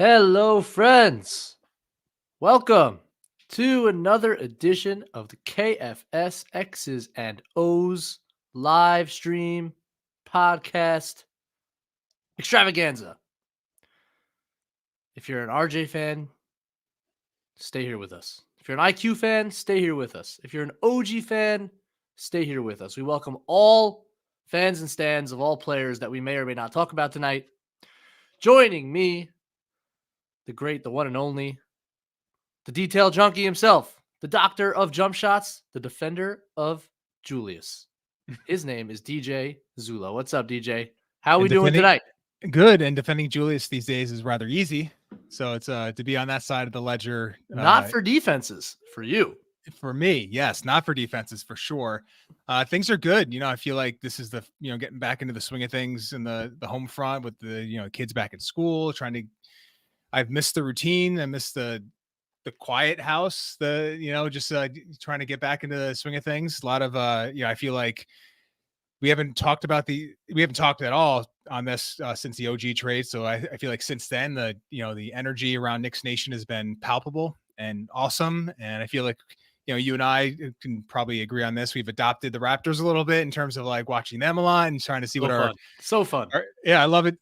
Hello, friends. Welcome to another edition of the KFS X's and O's live stream podcast extravaganza. If you're an RJ fan, stay here with us. If you're an IQ fan, stay here with us. If you're an OG fan, stay here with us. We welcome all fans and stands of all players that we may or may not talk about tonight. Joining me, the great, the one and only, the detail junkie himself, the doctor of jump shots, the defender of Julius. His name is DJ Zula. What's up, DJ? How are we doing tonight? Good. And defending Julius these days is rather easy. So it's to be on that side of the ledger. Not for defenses, for you. For me, yes, not for defenses for sure. Things are good. I feel like this is the getting back into the swing of things in the home front with the kids back at school. I've missed the routine. I missed the quiet house. Just trying to get back into the swing of things. A lot of I feel like we haven't talked at all on this since the OG trade. So I feel like since then the energy around Knicks Nation has been palpable and awesome. And I feel like you and I can probably agree on this. We've adopted the Raptors a little bit in terms of like watching them a lot and trying to see so fun. I love it.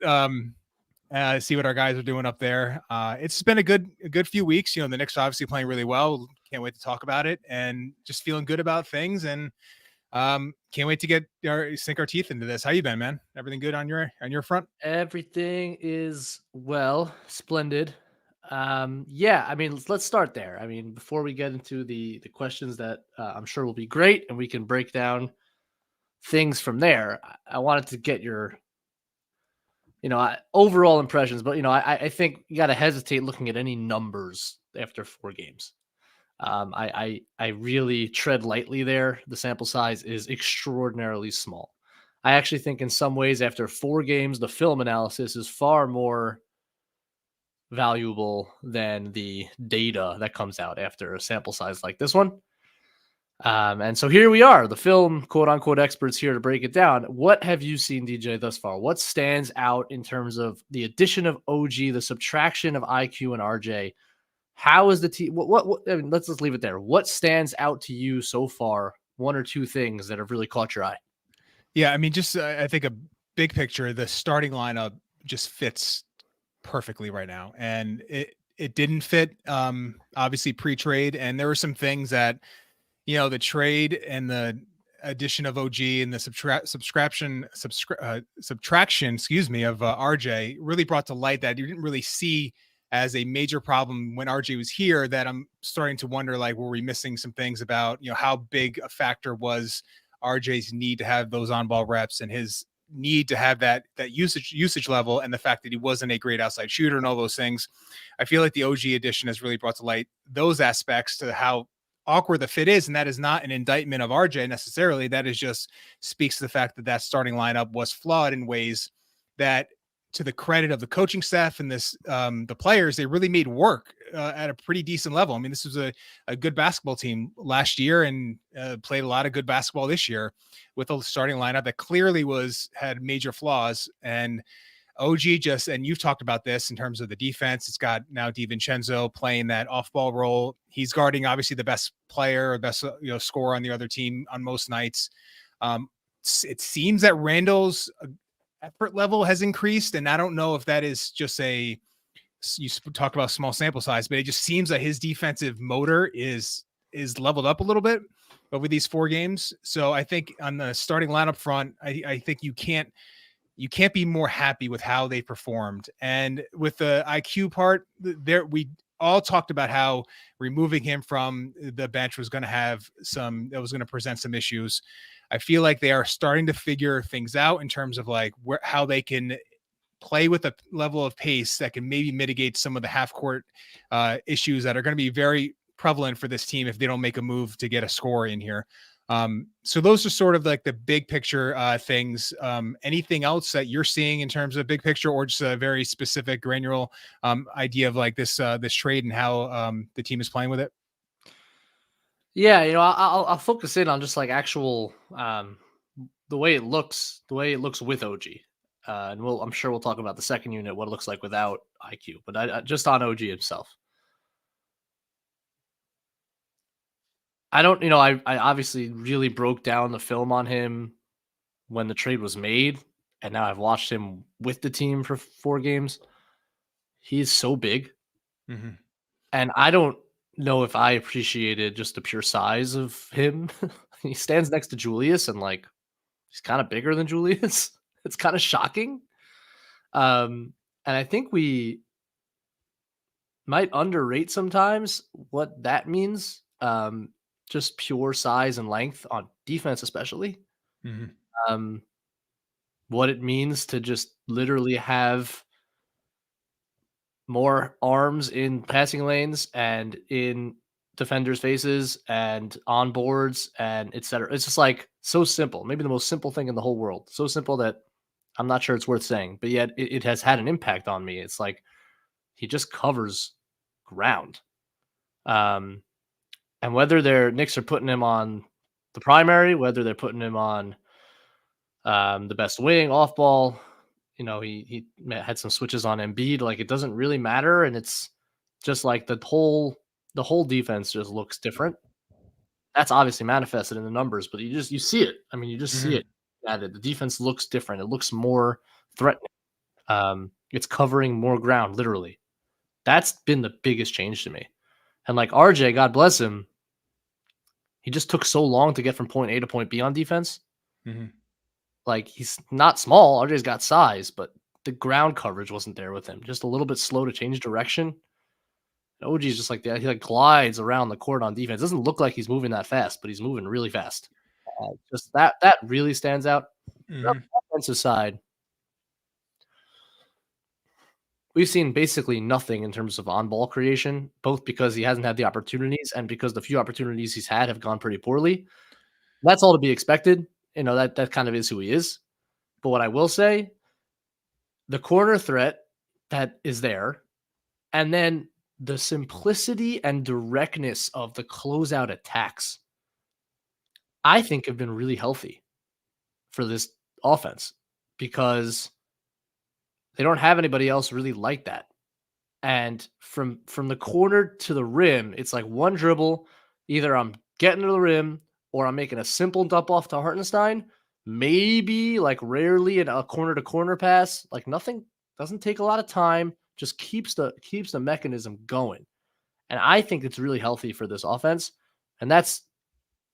See what our guys are doing up there. It's been a good few weeks. The Knicks are obviously playing really well. Can't wait to talk about it and just feeling good about things. And can't wait to sink our teeth into this. How you been, man? Everything good on your front? Everything is splendid. Let's start there. Before we get into the questions that I'm sure will be great and we can break down things from there, I wanted to get your overall impressions, but I think you got to hesitate looking at any numbers after 4 games. I really tread lightly there. The sample size is extraordinarily small. I actually think in some ways after 4 games, the film analysis is far more valuable than the data that comes out after a sample size like this one. And so here we are, the film quote unquote experts here to break it down. What have you seen, DJ, thus far? What stands out in terms of the addition of OG, the subtraction of IQ and RJ? How is the team? Let's just leave it there. What stands out to you so far? 1 or 2 things that have really caught your eye. Yeah, I think a big picture, the starting lineup just fits perfectly right now, and it didn't fit obviously pre-trade, and there were some things that the trade and the addition of OG and the subtraction, of RJ really brought to light that you didn't really see as a major problem when RJ was here. That I'm starting to wonder, like, were we missing some things about, how big a factor was RJ's need to have those on-ball reps and his need to have that usage level, and the fact that he wasn't a great outside shooter and all those things. I feel like the OG addition has really brought to light those aspects to how awkward the fit is, and that is not an indictment of RJ necessarily. That is just speaks to the fact that that starting lineup was flawed in ways that, to the credit of the coaching staff and the players, they really made work at a pretty decent level. This was a good basketball team last year and played a lot of good basketball this year with a starting lineup that clearly had major flaws. And OG and you've talked about this in terms of the defense. It's got now DiVincenzo playing that off-ball role. He's guarding obviously the best player or best scorer on the other team on most nights. It seems that Randall's effort level has increased, and I don't know if that is just you talk about small sample size, but it just seems that his defensive motor is leveled up a little bit over these 4 games. So I think on the starting lineup front, I think you can't be more happy with how they performed. And with the IQ part, we all talked about how removing him from the bench was going to present some issues. I feel like they are starting to figure things out in terms of like how they can play with a level of pace that can maybe mitigate some of the half court issues that are going to be very prevalent for this team if they don't make a move to get a score in here. So those are sort of like the big picture things. Anything else that you're seeing in terms of big picture, or just a very specific granular idea of like this trade and how the team is playing with it? Yeah, I'll focus in on just like actual the way it looks with OG. And I'm sure we'll talk about the second unit, what it looks like without IQ. But I just on OG himself. I don't, I obviously really broke down the film on him when the trade was made, and now I've watched him with the team for 4 games. He's so big, and I don't know if I appreciated just the pure size of him. He stands next to Julius, and like he's kind of bigger than Julius. It's kind of shocking. And I think we might underrate sometimes what that means. Just pure size and length on defense, especially. Um, what it means to just literally have more arms in passing lanes and in defenders' faces and on boards and etc. It's just like so simple. Maybe the most simple thing in the whole world. So simple that I'm not sure it's worth saying, but yet it has had an impact on me. It's like he just covers ground. And whether their Knicks are putting him on the primary, whether they're putting him on the best wing, off ball, he had some switches on Embiid. Like, it doesn't really matter, and it's just like the whole defense just looks different. That's obviously manifested in the numbers, but you see it. I mean, you just see it. The defense looks different. It looks more threatening. It's covering more ground, literally. That's been the biggest change to me. And like RJ, God bless him, he just took so long to get from point A to point B on defense. Like, he's not small. RJ's got size, but the ground coverage wasn't there with him. Just a little bit slow to change direction. And OG's just like that. He like glides around the court on defense. It doesn't look like he's moving that fast, but he's moving really fast. Just that really stands out. On the offensive side, we've seen basically nothing in terms of on-ball creation, both because he hasn't had the opportunities and because the few opportunities he's had have gone pretty poorly. That's all to be expected. That kind of is who he is. But what I will say, the corner threat that is there, and then the simplicity and directness of the closeout attacks, I think have been really healthy for this offense because they don't have anybody else really like that. And from the corner to the rim, it's like one dribble. Either I'm getting to the rim or I'm making a simple dump off to Hartenstein. Maybe like rarely in a corner to corner pass. Like, nothing, doesn't take a lot of time. Just keeps the mechanism going. And I think it's really healthy for this offense. And that's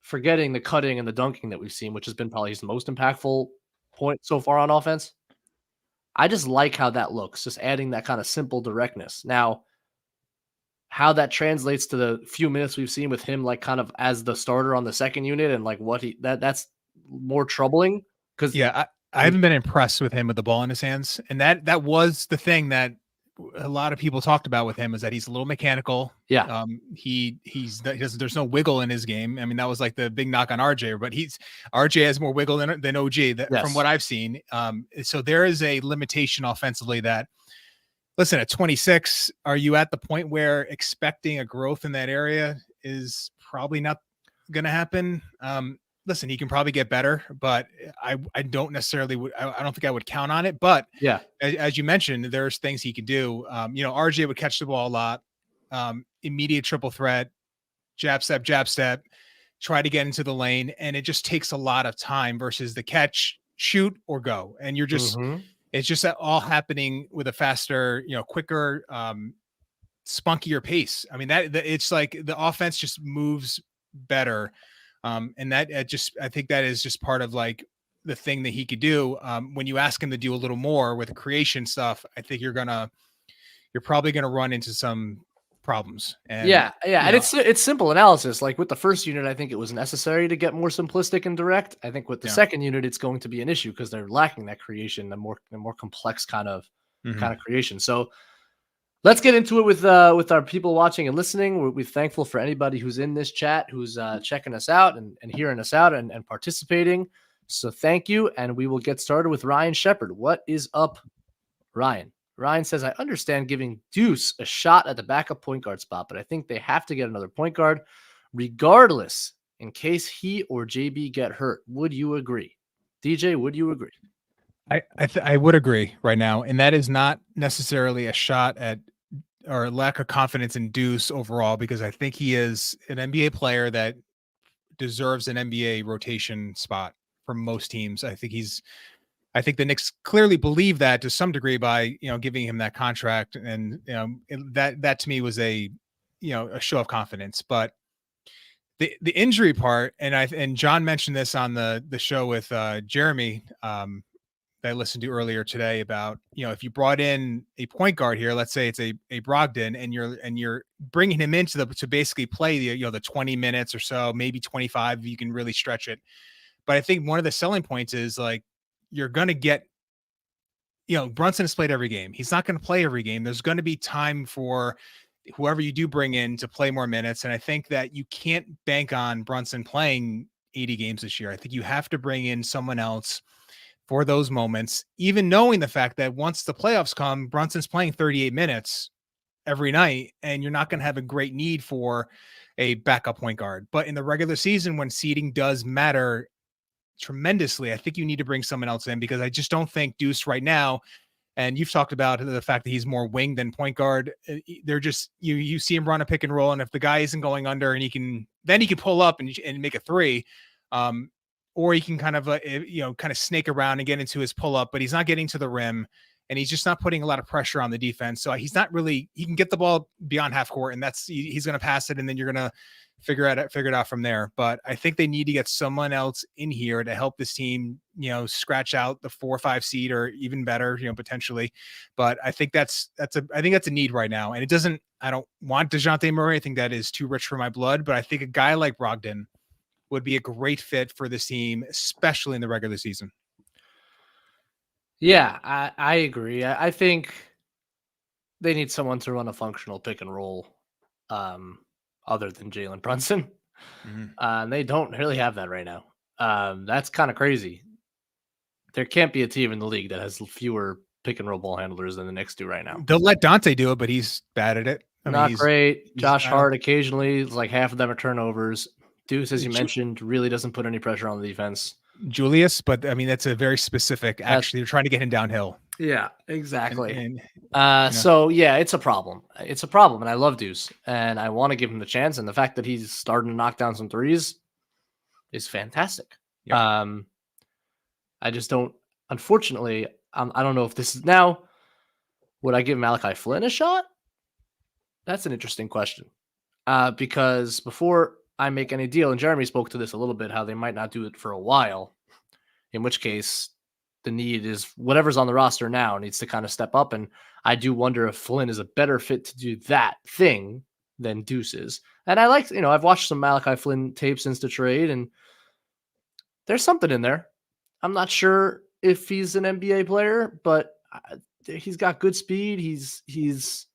forgetting the cutting and the dunking that we've seen, which has been probably his most impactful point so far on offense. I just like how that looks, just adding that kind of simple directness. Now, how that translates to the few minutes we've seen with him, like kind of as the starter on the second unit, and like what that's more troubling. Because I haven't been impressed with him with the ball in his hands, and that was the thing that a lot of people talked about with him, is that he's a little mechanical. Yeah. There's no wiggle in his game. I mean, that was like the big knock on RJ, but RJ has more wiggle than OG from what I've seen. So there is a limitation offensively that, listen, at 26, are you at the point where expecting a growth in that area is probably not going to happen? Listen, he can probably get better, but I don't necessarily I don't think I would count on it. But yeah, as you mentioned, there's things he could do. RJ would catch the ball a lot, immediate triple threat, jab step, try to get into the lane, and it just takes a lot of time versus the catch, shoot, or go. And you're just it's just all happening with a faster, quicker, spunkier pace. I mean, it's like the offense just moves better. And that I think that is just part of like the thing that he could do. When you ask him to do a little more with the creation stuff, I think you're probably gonna run into some problems. And and it's simple analysis. Like with the first unit, I think it was necessary to get more simplistic and direct. I think with the second unit, it's going to be an issue because they're lacking that creation, the more complex kind of creation. So let's get into it with our people watching and listening. We're thankful for anybody who's in this chat, who's checking us out and hearing us out and participating. So thank you, and we will get started with Ryan Shepard. What is up, Ryan? Ryan says, I understand giving Deuce a shot at the backup point guard spot, but I think they have to get another point guard regardless in case he or JB get hurt. Would you agree? DJ, would you agree? I would agree right now, and that is not necessarily a shot at or a lack of confidence in Deuce overall, because I think he is an NBA player that deserves an NBA rotation spot for most teams. I think the Knicks clearly believe that to some degree by giving him that contract, and that to me was a show of confidence. But the injury part, and John mentioned this on the show with Jeremy that I listened to earlier today about if you brought in a point guard here, let's say it's a Brogdon, and you're bringing him into to basically play the 20 minutes or so, maybe 25 if you can really stretch it. But I think one of the selling points is like you're going to get Brunson has played every game. He's not going to play every game. There's going to be time for whoever you do bring in to play more minutes. And I think that you can't bank on Brunson playing 80 games this year. I think you have to bring in someone else for those moments, even knowing the fact that once the playoffs come, Brunson's playing 38 minutes every night, and you're not going to have a great need for a backup point guard. But in the regular season, when seeding does matter tremendously, I think you need to bring someone else in, because I just don't think Deuce right now, and you've talked about the fact that he's more wing than point guard. They're just, you see him run a pick and roll, and if the guy isn't going under, and he can pull up and make a three, or he can kind of snake around and get into his pull up, but he's not getting to the rim, and he's just not putting a lot of pressure on the defense. So he can get the ball beyond half court, and he's going to pass it, and then you're going to figure it out from there. But I think they need to get someone else in here to help this team, scratch out the 4 or 5 seed, or even better, potentially. But I think that's a need right now. And I don't want Dejounte Murray. I think that is too rich for my blood, but I think a guy like Brogdon would be a great fit for this team, especially in the regular season. Yeah, I agree. I think they need someone to run a functional pick and roll, other than Jalen Brunson. Mm-hmm. They don't really have that right now. That's kind of crazy. There can't be a team in the league that has fewer pick and roll ball handlers than the Knicks do right now. They'll let Dante do it, but he's bad at it. Not great. Josh Hart occasionally, it's like half of them are turnovers. Deuce, as you mentioned, really doesn't put any pressure on the defense. Julius, but I mean, that's a very specific, actually, they're trying to get him downhill. Yeah, exactly. So yeah, it's a problem. It's a problem. And I love Deuce, and I want to give him the chance. And the fact that he's starting to knock down some threes is fantastic. Yep. I just don't, unfortunately, I don't know if this is now, would I give Malachi Flynn a shot? That's an interesting question. Because before I make any deal, and Jeremy spoke to this a little bit, how they might not do it for a while, in which case the need is whatever's on the roster now needs to kind of step up. And I do wonder if Flynn is a better fit to do that thing than Deuce is. And I like, I've watched some Malachi Flynn tape since the trade, and there's something in there. I'm not sure if he's an NBA player, but he's got good speed. He's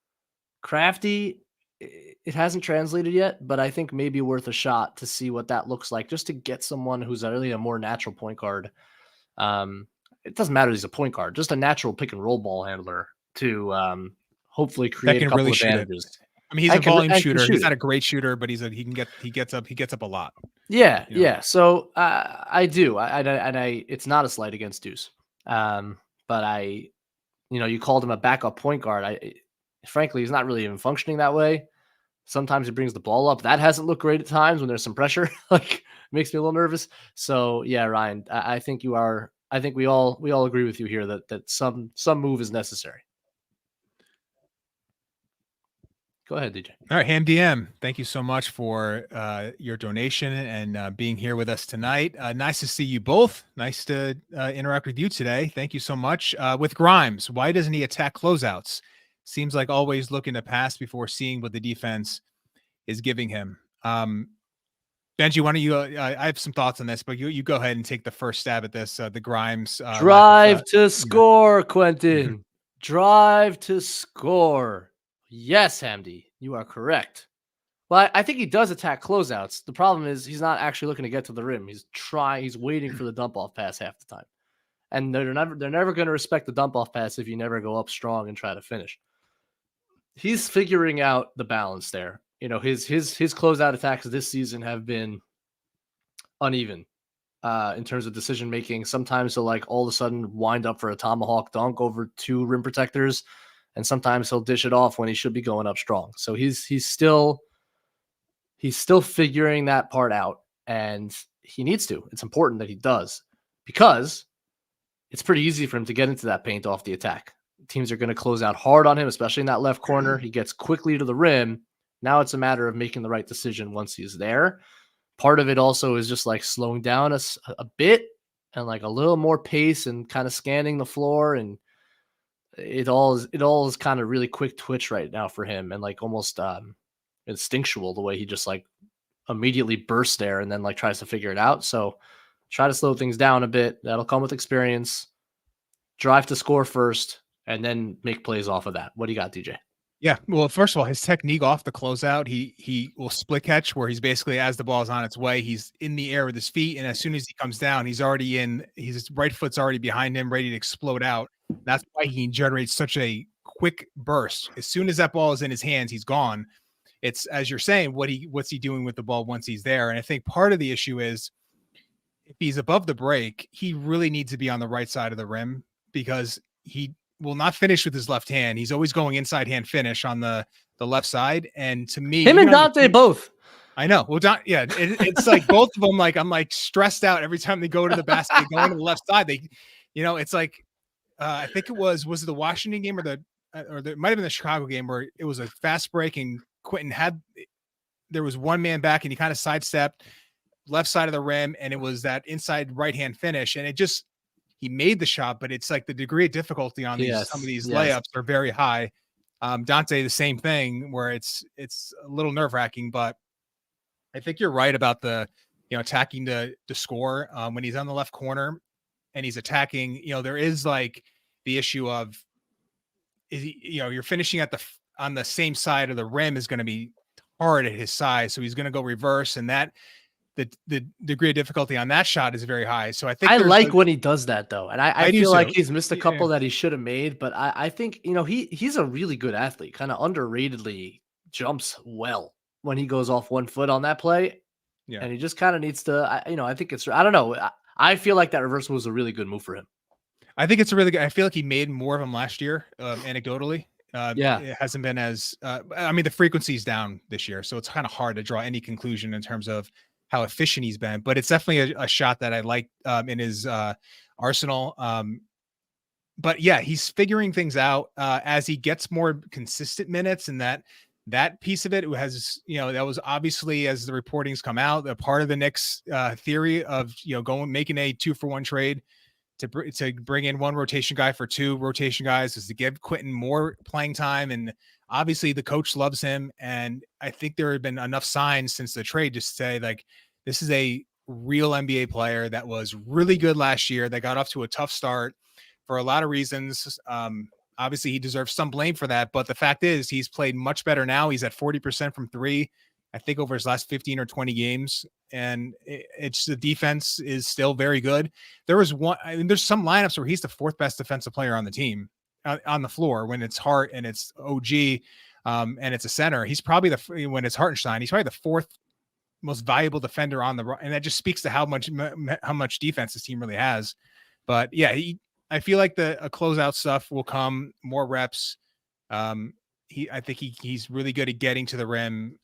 crafty. It hasn't translated yet, but I think maybe worth a shot to see what that looks like, just to get someone who's really a more natural point guard. It doesn't matter if he's a point guard, just a natural pick and roll ball handler to hopefully create a couple really of advantages. I mean, he's a volume shooter. He's not a great shooter, but he gets up a lot. Yeah, yeah. So I do, I it's not a slight against Deuce, but you called him a backup point guard. Frankly, he's not really even functioning that way. Sometimes he brings the ball up. That hasn't looked great at times when there's some pressure. Like, makes me a little nervous. So yeah, Ryan, I think you are. I think we all agree with you here that some move is necessary. Go ahead, DJ. All right, Ham DM, thank you so much for your donation and being here with us tonight. Nice to see you both. Nice to interact with you today. Thank you so much. With Grimes, why doesn't he attack closeouts? Seems like always looking to pass before seeing what the defense is giving him. Benji, why don't you? I have some thoughts on this, but you go ahead and take the first stab at this. The Grimes drive to score, Quentin. Drive to score. Yes, Hamdi, you are correct. Well, I think he does attack closeouts. The problem is he's not actually looking to get to the rim. He's waiting for the dump off pass half the time, and they're never going to respect the dump off pass if you never go up strong and try to finish. He's figuring out the balance there. His closeout attacks this season have been uneven. in terms of decision making. Sometimes he'll like all of a sudden wind up for a tomahawk dunk over 2 rim protectors, and sometimes he'll dish it off when he should be going up strong. So he's still figuring that part out, and he needs to. It's important that he does, because it's pretty easy for him to get into that paint off the attack. Teams are going to close out hard on him, especially in that left corner. He gets quickly to the rim. Now it's a matter of making the right decision once he's there. Part of it also is just like slowing down a bit and like a little more pace and kind of scanning the floor. And it all is kind of really quick twitch right now for him, and like almost instinctual, the way he just like immediately bursts there and then like tries to figure it out. So try to slow things down a bit. That'll come with experience. Drive to score first, and then make plays off of that. What do you got, DJ? Yeah, well, first of all, his technique off the closeout, he will split catch, where he's basically, as the ball is on its way, he's in the air with his feet, and as soon as he comes down, his right foot's already behind him, ready to explode out. That's why he generates such a quick burst. As soon as that ball is in his hands, he's gone. It's, as you're saying, what's he doing with the ball once he's there? And I think part of the issue is, if he's above the break, he really needs to be on the right side of the rim, because he will not finish with his left hand. He's always going inside hand finish on the left side. And to me, him and Dante both. I know. Well, it's like both of them. Like, I'm like stressed out every time they go to the basket, going to the left side. They, it's like, I think it was it the Washington game or it might have been the Chicago game, where it was a fast break and Quentin there was one man back and he kind of sidestepped left side of the rim, and it was that inside right hand finish, and he made the shot, but it's like the degree of difficulty on some of these layups are very high. Dante, the same thing, where it's a little nerve wracking, but I think you're right about the attacking to score when he's on the left corner and he's attacking. There is like the issue of, is he, you're finishing on the same side of the rim is going to be hard at his size, so he's going to go reverse, and that the degree of difficulty on that shot is very high. So I think when he does that, though, and I feel like he's missed a couple that he should have made, but I think he's a really good athlete, kind of underratedly jumps well when he goes off 1 foot on that play. Yeah, and he just kind of needs to. I think I don't know. I feel like that reversal was a really good move for him. I think it's a really good. I feel like he made more of them last year, anecdotally. It hasn't been as. The frequency's down this year, so it's kind of hard to draw any conclusion in terms of how efficient he's been, but it's definitely a shot that I like in his arsenal. But yeah, he's figuring things out as he gets more consistent minutes, and that piece of it has, that was obviously, as the reporting's come out, a part of the Knicks theory of, making a 2-for-1 trade to bring in one rotation guy for 2 rotation guys, is to give Quentin more playing time. And obviously the coach loves him. And I think there have been enough signs since the trade to say, like, this is a real NBA player that was really good last year, that got off to a tough start for a lot of reasons. Obviously he deserves some blame for that, but the fact is he's played much better now. He's at 40% from 3, I think, over his last 15 or 20 games. And it's the defense is still very good. There's some lineups where he's the 4th best defensive player on the team on the floor, when it's Hart and it's OG and it's a center. He's probably when it's Hartenstein, he's probably the 4th most valuable defender on and that just speaks to how much defense this team really has. But yeah, I feel like a closeout stuff will come, more reps. I think he's really good at getting to the rim.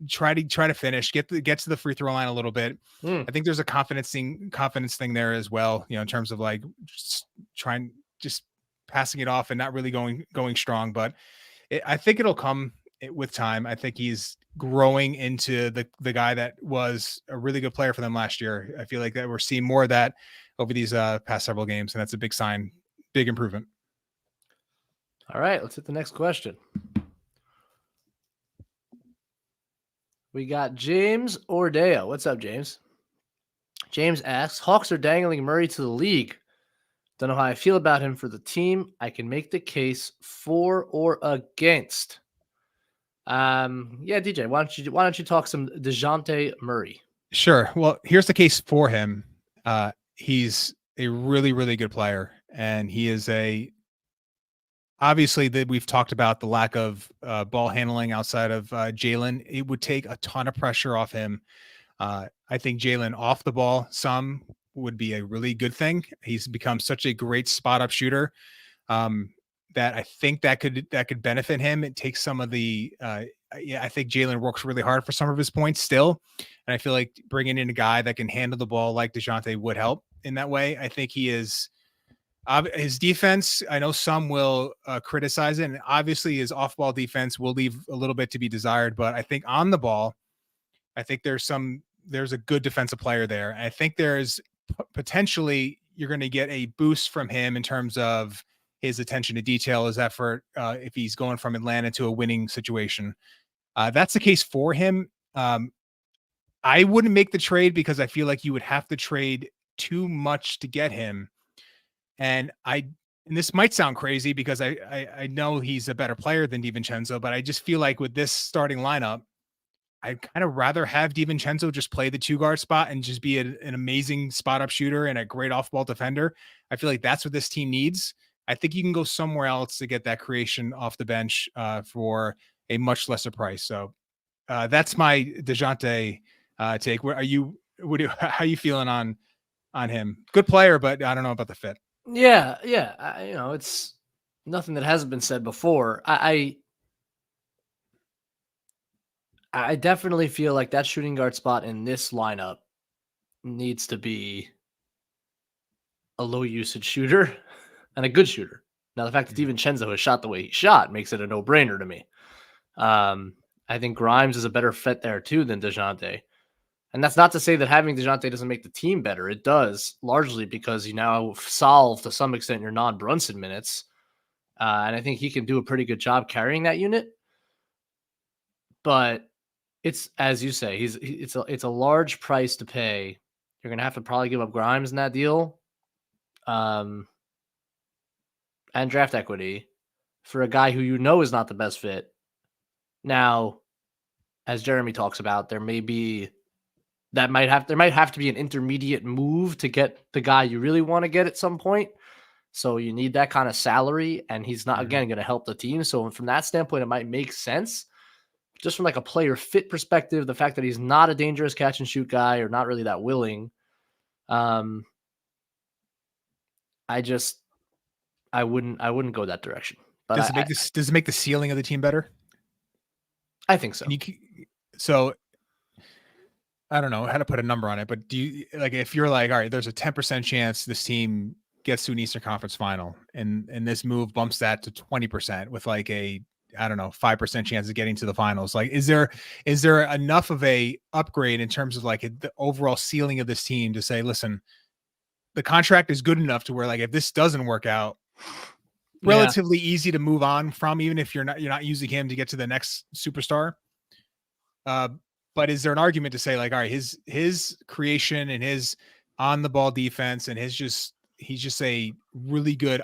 Try to finish, get to the free throw line a little bit. I think there's a confidence thing there as well, in terms of like just passing it off and not really going strong. But I think it'll come with time. I think he's growing into the guy that was a really good player for them last year. I feel like that we're seeing more of that over these past several games, and that's a big sign, big improvement. All right, let's hit the next question. We got James Ordeo. What's up, James? James asks, Hawks are dangling Murray to the league. Don't know how I feel about him for the team. I can make the case for or against. DJ, why don't you talk some Dejounte Murray? Sure. Well, here's the case for him. He's a really, really good player, and he is obviously that we've talked about the lack of ball handling outside of Jalen. It would take a ton of pressure off him I think Jalen off the ball some would be a really good thing. He's become such a great spot up shooter that I think that could benefit him. It takes some of the yeah, I think Jalen works really hard for some of his points still, and I feel like bringing in a guy that can handle the ball like Dejounte would help in that way. I think he is. His defense, I know some will criticize it, and obviously his off-ball defense will leave a little bit to be desired. But I think on the ball, I think there's a good defensive player there. And I think there's potentially you're going to get a boost from him in terms of his attention to detail, his effort, if he's going from Atlanta to a winning situation. That's the case for him. I wouldn't make the trade because I feel like you would have to trade too much to get him. And this might sound crazy because I know he's a better player than DiVincenzo, but I just feel like with this starting lineup, I'd kind of rather have DiVincenzo just play the 2-guard spot and just be an amazing spot up shooter and a great off ball defender. I feel like that's what this team needs. I think you can go somewhere else to get that creation off the bench for a much lesser price. So that's my Dejounte take. Where are you? How are you feeling on him? Good player, but I don't know about the fit. Yeah. It's nothing that hasn't been said before. I definitely feel like that shooting guard spot in this lineup needs to be a low usage shooter and a good shooter. Now, the fact that DiVincenzo has shot the way he shot makes it a no brainer to me. I think Grimes is a better fit there too than Dejounte. And that's not to say that having Dejounte doesn't make the team better. It does, largely because you now solve to some extent your non-Brunson minutes. And I think he can do a pretty good job carrying that unit. But it's, as you say, it's a large price to pay. You're going to have to probably give up Grimes in that deal. And draft equity for a guy who you know is not the best fit. Now, as Jeremy talks about, there might have to be an intermediate move to get the guy you really want to get at some point. So you need that kind of salary, and he's not again going to help the team. So from that standpoint, it might make sense. Just from like a player fit perspective, the fact that he's not a dangerous catch and shoot guy or not really that willing, I wouldn't go that direction. But does it make the ceiling of the team better? I think so. So I don't know how to put a number on it, but do you like if you're like, all right, there's a 10% chance this team gets to an Eastern Conference final, and this move bumps that to 20% with like a 5% chance of getting to the finals. Like, is there enough of a upgrade in terms of like the overall ceiling of this team to say, listen, the contract is good enough to where like if this doesn't work out, relatively easy to move on from, even if you're not using him to get to the next superstar. But is there an argument to say like, all right, his creation and his on the ball defense and he's just a really good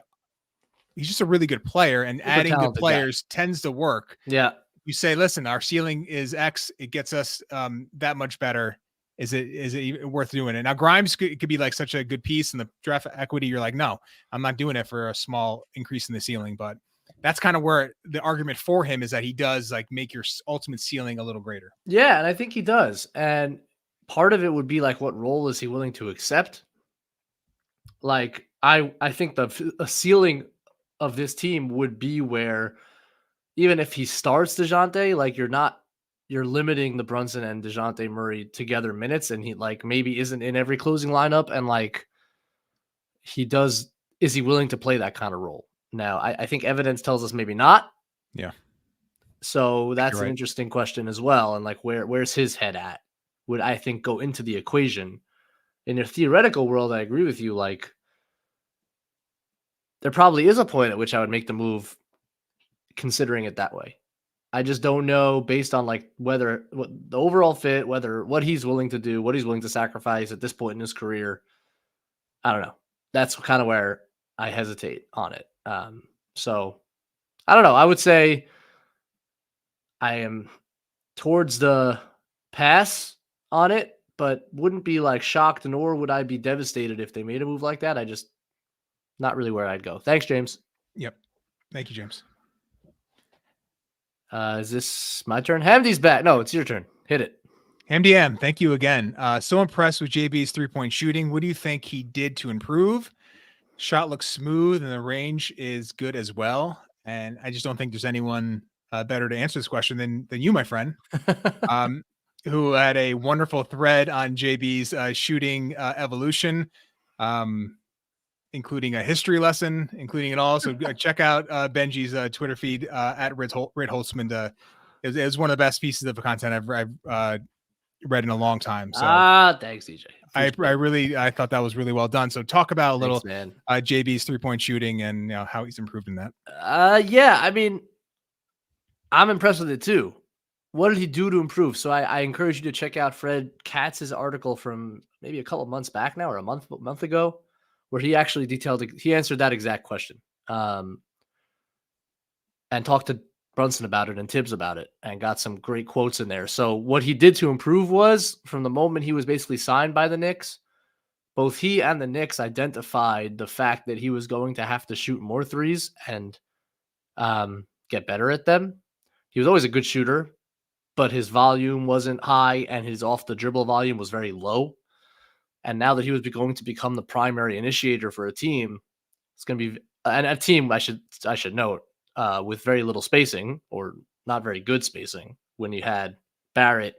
player, and super adding good players tends to work. Yeah. You say, listen, our ceiling is X. It gets us that much better. Is it worth doing it? Now Grimes could be like such a good piece in the draft equity. You're like, no, I'm not doing it for a small increase in the ceiling, but that's kind of where the argument for him is that he does like make your ultimate ceiling a little greater. Yeah. And I think he does. And part of it would be like, what role is he willing to accept? Like, I think the ceiling of this team would be where even if he starts Dejounte, like you're limiting the Brunson and Dejounte Murray together minutes, and he like maybe isn't in every closing lineup, and like is he willing to play that kind of role? Now, I think evidence tells us maybe not. Yeah. So that's an interesting question as well. And like, where's his head at? Would I think go into the equation? In a theoretical world, I agree with you. Like, there probably is a point at which I would make the move considering it that way. I just don't know based on like what the overall fit, what he's willing to do, what he's willing to sacrifice at this point in his career. I don't know. That's kind of where I hesitate on it. So I don't know. I would say I am towards the pass on it, but wouldn't be like shocked, nor would I be devastated if they made a move like that. I just not really where I'd go. Thanks, James. Yep. Thank you, James. Is this my turn? Hamdy's back. No, it's your turn. Hit it. MDM, thank you again. So impressed with JB's 3-point shooting. What do you think he did to improve? Shot looks smooth and the range is good as well. And I just don't think there's anyone better to answer this question than you, my friend, who had a wonderful thread on JB's shooting evolution, including a history lesson, including it all. So check out Benji's Twitter feed at Red Holtzman. It was one of the best pieces of content I've read in a long time. So thanks, DJ. I thought that was really well done. So talk about a little man. JB's 3-point shooting and how he's improved in that. Yeah, I mean, I'm impressed with it too. What did he do to improve? So I encourage you to check out Fred Katz's article from maybe a couple of months back now, or a month ago, where he actually he answered that exact question, and talked to Brunson about it and Tibbs about it, and got some great quotes in there. So what he did to improve was, from the moment he was basically signed by the Knicks, both he and the Knicks identified the fact that he was going to have to shoot more threes and get better at them. He was always a good shooter, but his volume wasn't high and his off the dribble volume was very low. And now that he was going to become the primary initiator for a team, it's going to be a team, I should note, with very little spacing, or not very good spacing, when you had Barrett,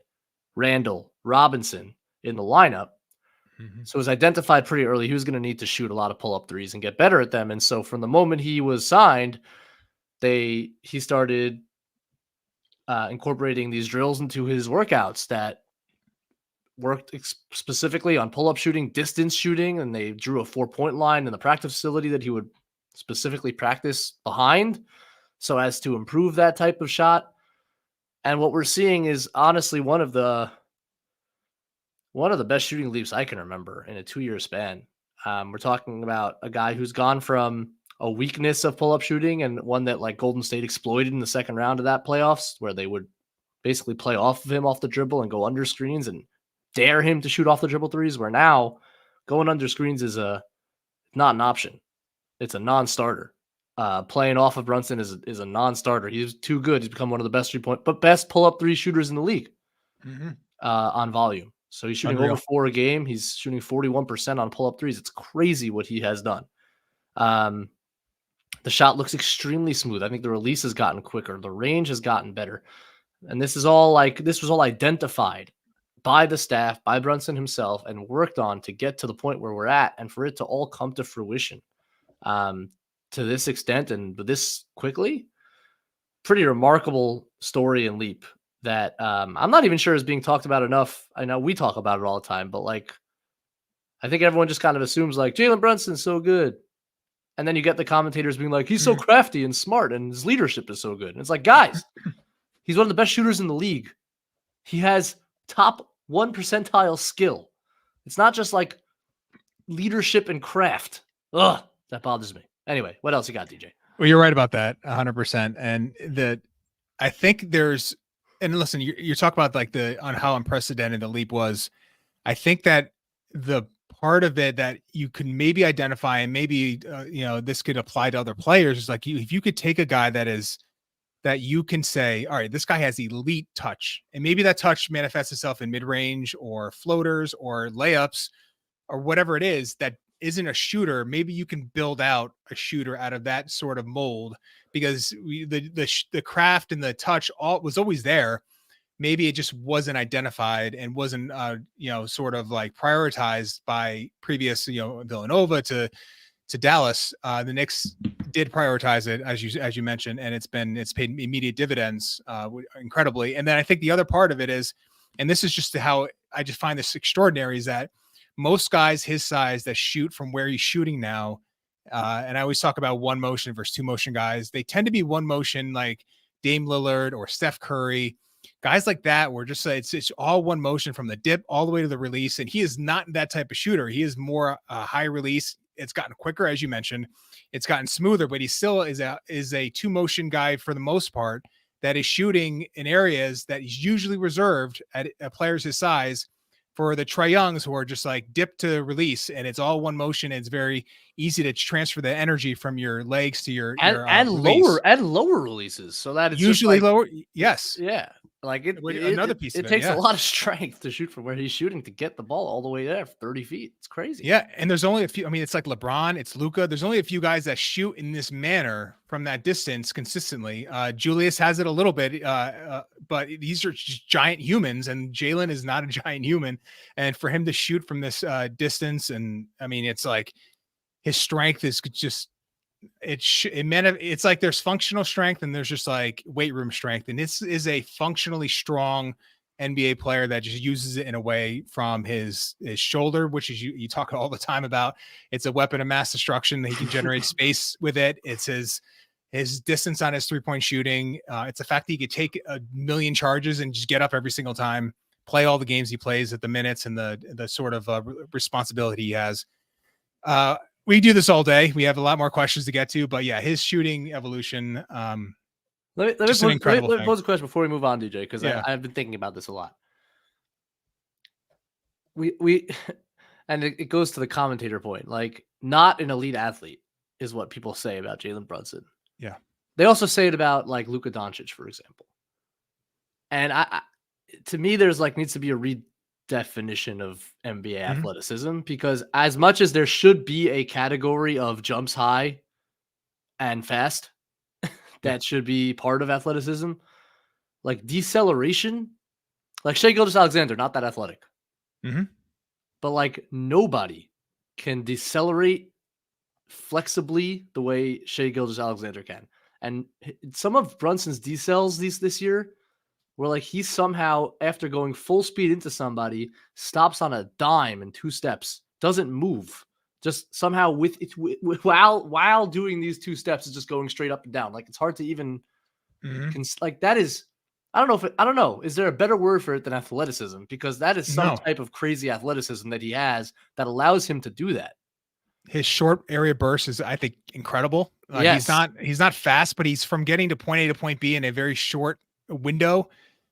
Randall, Robinson in the lineup. Mm-hmm. So it was identified pretty early he was going to need to shoot a lot of pull-up threes and get better at them. And so from the moment he was signed, he started incorporating these drills into his workouts that worked specifically on pull-up shooting, distance shooting, and they drew a 4-point line in the practice facility that he would specifically practice behind, so as to improve that type of shot. And what we're seeing is honestly one of the best shooting leaps I can remember in a 2-year span. We're talking about a guy who's gone from a weakness of pull-up shooting, and one that like Golden State exploited in the second round of that playoffs, where they would basically play off of him off the dribble and go under screens and dare him to shoot off the dribble threes, where now going under screens is not an option. It's a non-starter. Playing off of Brunson is a non-starter. He's too good. He's become one of the best pull-up three shooters in the league, on volume. So he's shooting over 4 a game. He's shooting 41% on pull-up threes. It's crazy what he has done. The shot looks extremely smooth. I think the release has gotten quicker. The range has gotten better. And this was all identified by the staff, by Brunson himself, and worked on to get to the point where we're at, and for it to all come to fruition to this extent and this quickly. Pretty remarkable story and leap that I'm not even sure is being talked about enough. I know we talk about it all the time, but like, I think everyone just kind of assumes like Jalen Brunson's so good. And then you get the commentators being like, he's so crafty and smart and his leadership is so good. And it's like, guys, he's one of the best shooters in the league. He has top 1 percentile skill. It's not just like leadership and craft. Ugh, that bothers me. Anyway, what else you got, DJ? Well, you're right about that 100%. And I think and listen, you're talking about like on how unprecedented the leap was. I think that the part of it that you can maybe identify, and maybe, this could apply to other players, is like if you could take a guy that you can say, all right, this guy has elite touch, and maybe that touch manifests itself in mid-range or floaters or layups or whatever it is that isn't a shooter. Maybe you can build out a shooter out of that sort of mold, because the craft and the touch was always there. Maybe it just wasn't identified and wasn't, sort of like prioritized by previous, Villanova to Dallas. The Knicks did prioritize it, as you mentioned, and it's paid immediate dividends, incredibly. And then I think the other part of it is, and this is just how I just find this extraordinary, is that most guys his size that shoot from where he's shooting now, and I always talk about one motion versus two motion guys, they tend to be one motion, like Dame Lillard or Steph Curry, guys like that, where just it's all one motion from the dip all the way to the release. And he is not that type of shooter. He is more high release. It's gotten quicker, as you mentioned. It's gotten smoother, but he still is a two motion guy for the most part, that is shooting in areas that is usually reserved at players his size for the Trae Youngs, who are just like dip to release, and it's all one motion. And it's very easy to transfer the energy from your legs to your lower releases, so that it's usually lower. Yes, yeah. Like Another piece of it it, takes a yeah. lot of strength to shoot from where he's shooting to get the ball all the way there, 30 feet. It's crazy. Yeah, and there's only a few. I mean, it's like LeBron, it's Luca. There's only a few guys that shoot in this manner from that distance consistently. Julius has it a little bit, but these are just giant humans, and Jalen is not a giant human. And for him to shoot from this distance, and I mean, it's like his strength is just it's like there's functional strength and there's just like weight room strength, and this is a functionally strong NBA player that just uses it in a way from his shoulder, which is you talk all the time about. It's a weapon of mass destruction. He can generate space with it. It's his distance on his 3-point shooting. It's the fact that he could take a million charges and just get up every single time, play all the games he plays at the minutes, and the sort of responsibility he has. We do this all day. We have a lot more questions to get to, but yeah, his shooting evolution. Let me pose a question before we move on, DJ, because I've been thinking about this a lot. We and it goes to the commentator point, like not an elite athlete is what people say about Jalen Brunson. Yeah. They also say it about like Luka Doncic, for example. And I to me, there's like needs to be a redefinition of NBA athleticism, because as much as there should be a category of jumps high and fast that should be part of athleticism, like deceleration, like Shai Gilgeous-Alexander, not that athletic, but like nobody can decelerate flexibly the way Shai Gilgeous-Alexander can. And some of Brunson's decels this year were like he somehow, after going full speed into somebody, stops on a dime in 2 steps, doesn't move. Just somehow with it while doing these 2 steps is just going straight up and down. Like it's hard to even like that is. I don't know. Is there a better word for it than athleticism? Because that is some type of crazy athleticism that he has that allows him to do that. His short area burst is, I think, incredible. Yes. He's not fast, but he's from getting to point A to point B in a very short window.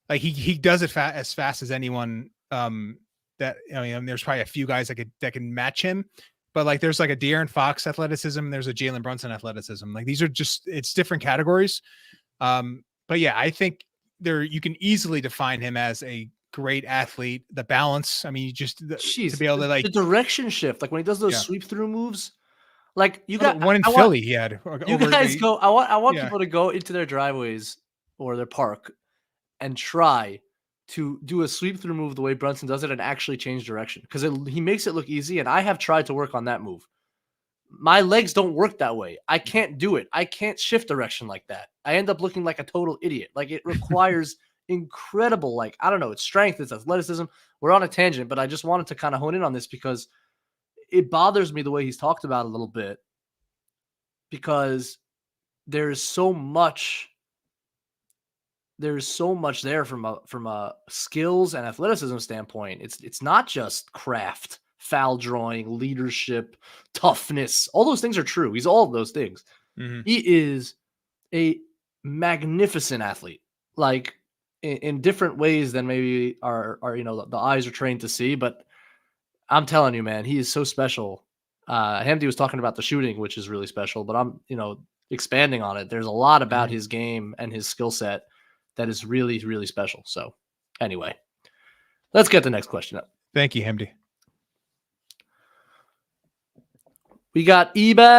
Like he does it as fast as anyone. That I mean, there's probably a few guys that can match him. But like there's like a De'Aaron Fox athleticism, there's a Jalen Brunson athleticism. Like these are it's different categories. But yeah, I think you can easily define him as a great athlete. The balance, I mean, to be able to like the direction shift, like when he does those sweep through moves, like you got one in Philly. He had you guys go. I want people to go into their driveways or their park and try to do a sweep through move the way Brunson does it and actually change direction, because he makes it look easy. And I have tried to work on that move. My legs don't work that way. I can't do it. I can't shift direction like that. I end up looking like a total idiot. Like it requires incredible, like, I don't know, it's strength, it's athleticism. We're on a tangent, but I just wanted to kind of hone in on this because it bothers me the way he's talked about a little bit, because there's so much there from a skills and athleticism standpoint. It's not just craft, foul drawing, leadership, toughness. All those things are true. He's all of those things. He is a magnificent athlete, like in different ways than maybe our the eyes are trained to see. But I'm telling you, man, he is so special. Hamdi was talking about the shooting, which is really special, but I'm expanding on it. There's a lot about his game and his skill set that is really, really special. So anyway, let's get the next question up. Thank you, Hamdi. We got Eban.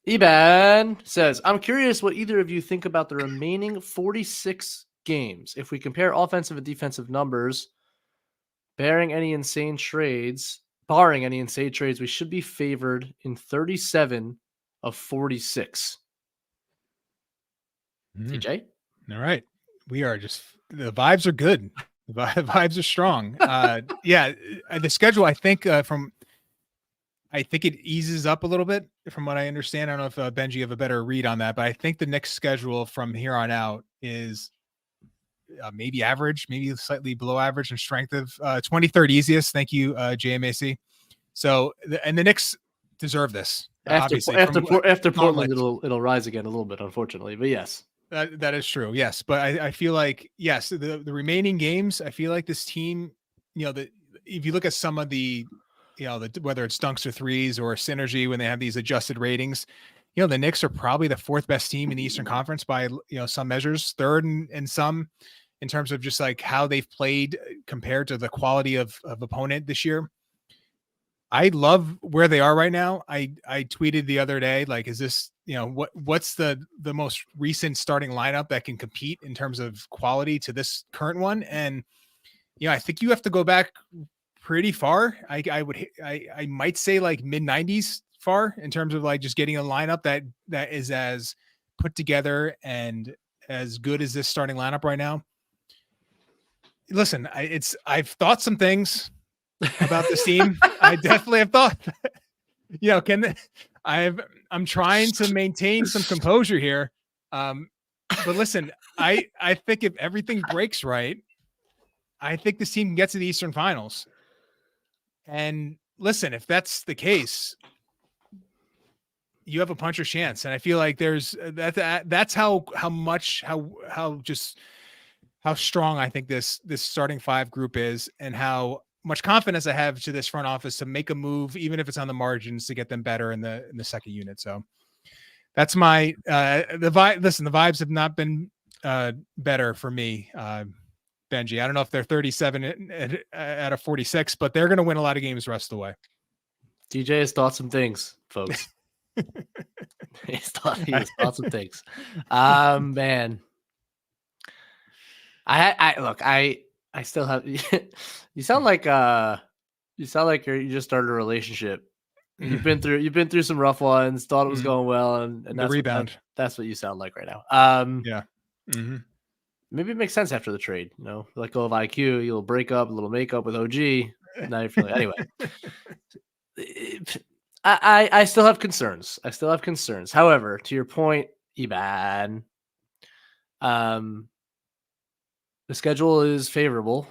Eban says, I'm curious what either of you think about the remaining 46 games. If we compare offensive and defensive numbers, barring any insane trades, we should be favored in 37 of 46. TJ? All right. We are the vibes are good. The vibes are strong. Yeah, the schedule, I think, I think it eases up a little bit from what I understand. I don't know if Benji, you have a better read on that, but I think the next schedule from here on out is maybe average, maybe slightly below average in strength of 23rd easiest. Thank you, JMAC. So, and the Knicks deserve this. After Portland, it'll rise again a little bit, unfortunately, but yes. That is true. Yes. But I feel like, yes, the remaining games, I feel like this team, if you look at some of the, whether it's dunks or threes or synergy, when they have these adjusted ratings, the Knicks are probably the fourth best team in the Eastern Conference by, some measures, third in some, in terms of just like how they've played compared to the quality of opponent this year. I love where they are right now. I tweeted the other day, like, is this, what's the most recent starting lineup that can compete in terms of quality to this current one? And, I think you have to go back pretty far. I might say like mid-90s far in terms of like just getting a lineup that is as put together and as good as this starting lineup right now. Listen, I've thought some things about this team. I definitely have thought, I'm trying to maintain some composure here. But listen, I think if everything breaks right, I think this team can get to the Eastern Finals. And listen, if that's the case, you have a puncher's chance. And I feel like there's that's how strong I think this starting five group is, and how much confidence I have to this front office to make a move, even if it's on the margins, to get them better in the second unit. So that's my the vibe. Listen, the vibes have not been better for me, Benji. I don't know if they're 37 out of 46, but they're going to win a lot of games the rest of the way. DJ has thought some things, folks. He has thought some things. Man. I still have. You sound like you just started a relationship. You've been through some rough ones. Thought it was going well, and that's the rebound. That's what you sound like right now. Yeah. Mm-hmm. Maybe it makes sense after the trade. Let go of IQ. You'll break up, a little makeup with OG. Now you're feeling anyway. I still have concerns. However, to your point, Eban, the schedule is favorable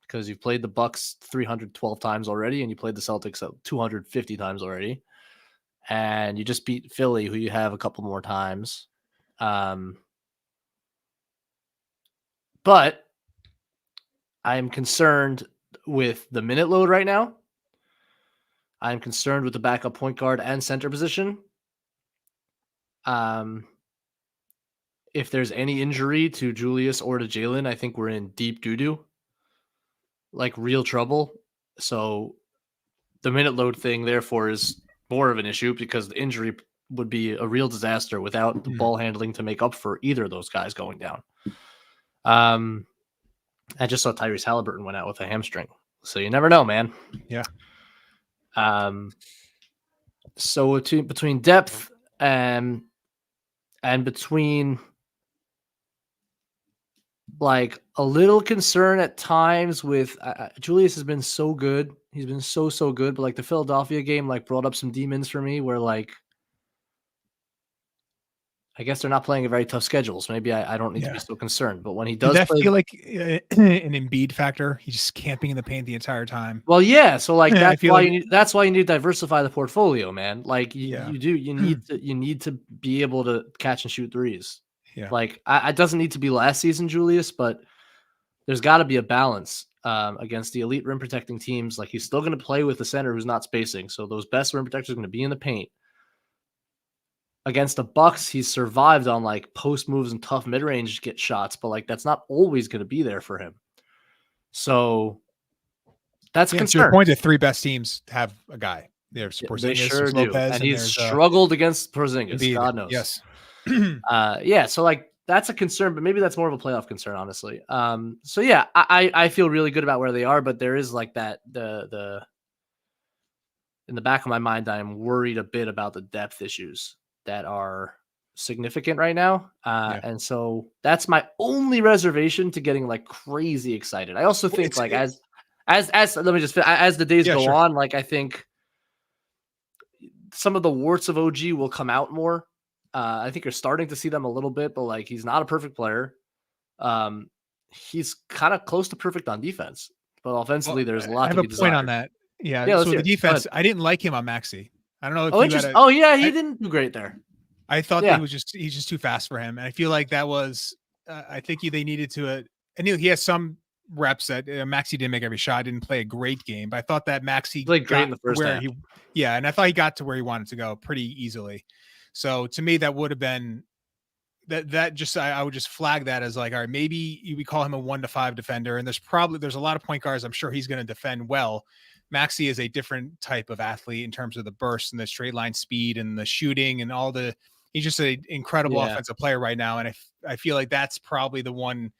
because you've played the Bucks 312 times already, and you played the Celtics 250 times already, and you just beat Philly, who you have a couple more times. But I am concerned with the minute load right now. I am concerned with the backup point guard and center position. If there's any injury to Julius or to Jalen, I think we're in deep doo-doo, like real trouble. So the minute load thing, therefore, is more of an issue because the injury would be a real disaster without the ball handling to make up for either of those guys going down. I just saw Tyrese Halliburton went out with a hamstring, so you never know, man. Yeah. So between depth and between like a little concern at times with Julius has been so good. He's been so good, but like the Philadelphia game like brought up some demons for me where like I guess they're not playing a very tough schedule, so maybe I don't need to be so concerned. But when he does, I feel like an Embiid factor. He's just camping in the paint the entire time. Well, yeah. So like that's why you need to diversify the portfolio, man. Like you need to be able to catch and shoot threes. Yeah. Like it doesn't need to be last season, Julius, but there's got to be a balance against the elite rim protecting teams. Like he's still going to play with the center who's not spacing, so those best rim protectors are going to be in the paint. Against the Bucks, he's survived on like post moves and tough mid range get shots, but like that's not always going to be there for him. So that's a concern. To your point, the three best teams have a guy. There's Porzingis, they sure do, Lopez, and he's struggled against Porzingis. Embiid. God knows. Yes. Yeah. So like that's a concern, but maybe that's more of a playoff concern, honestly. So yeah, I feel really good about where they are, but there is like that the in the back of my mind, I am worried a bit about the depth issues that are significant right now. And so that's my only reservation to getting like crazy excited. I also think as the days go on, like I think some of the warts of OG will come out more. I think you're starting to see them a little bit, but like, he's not a perfect player. He's kind of close to perfect on defense, but offensively there's a lot to be desired. I have a point on that. Yeah. So the defense, I didn't like him on Maxey. I don't know if he didn't do great there. I thought that he's just too fast for him. And I feel like that was, I think they needed to, and he has some, reps that Maxey didn't make every shot, didn't play a great game, but I thought that Maxey played great in got the first where half. and I thought he got to where he wanted to go pretty easily. So to me, that would have been I would just flag that as like, all right, maybe we call him a 1 to 5 defender. And there's a lot of point guards I'm sure he's going to defend well. Maxey is a different type of athlete in terms of the burst and the straight line speed and the shooting and he's just an incredible offensive player right now. And I feel like that's probably the one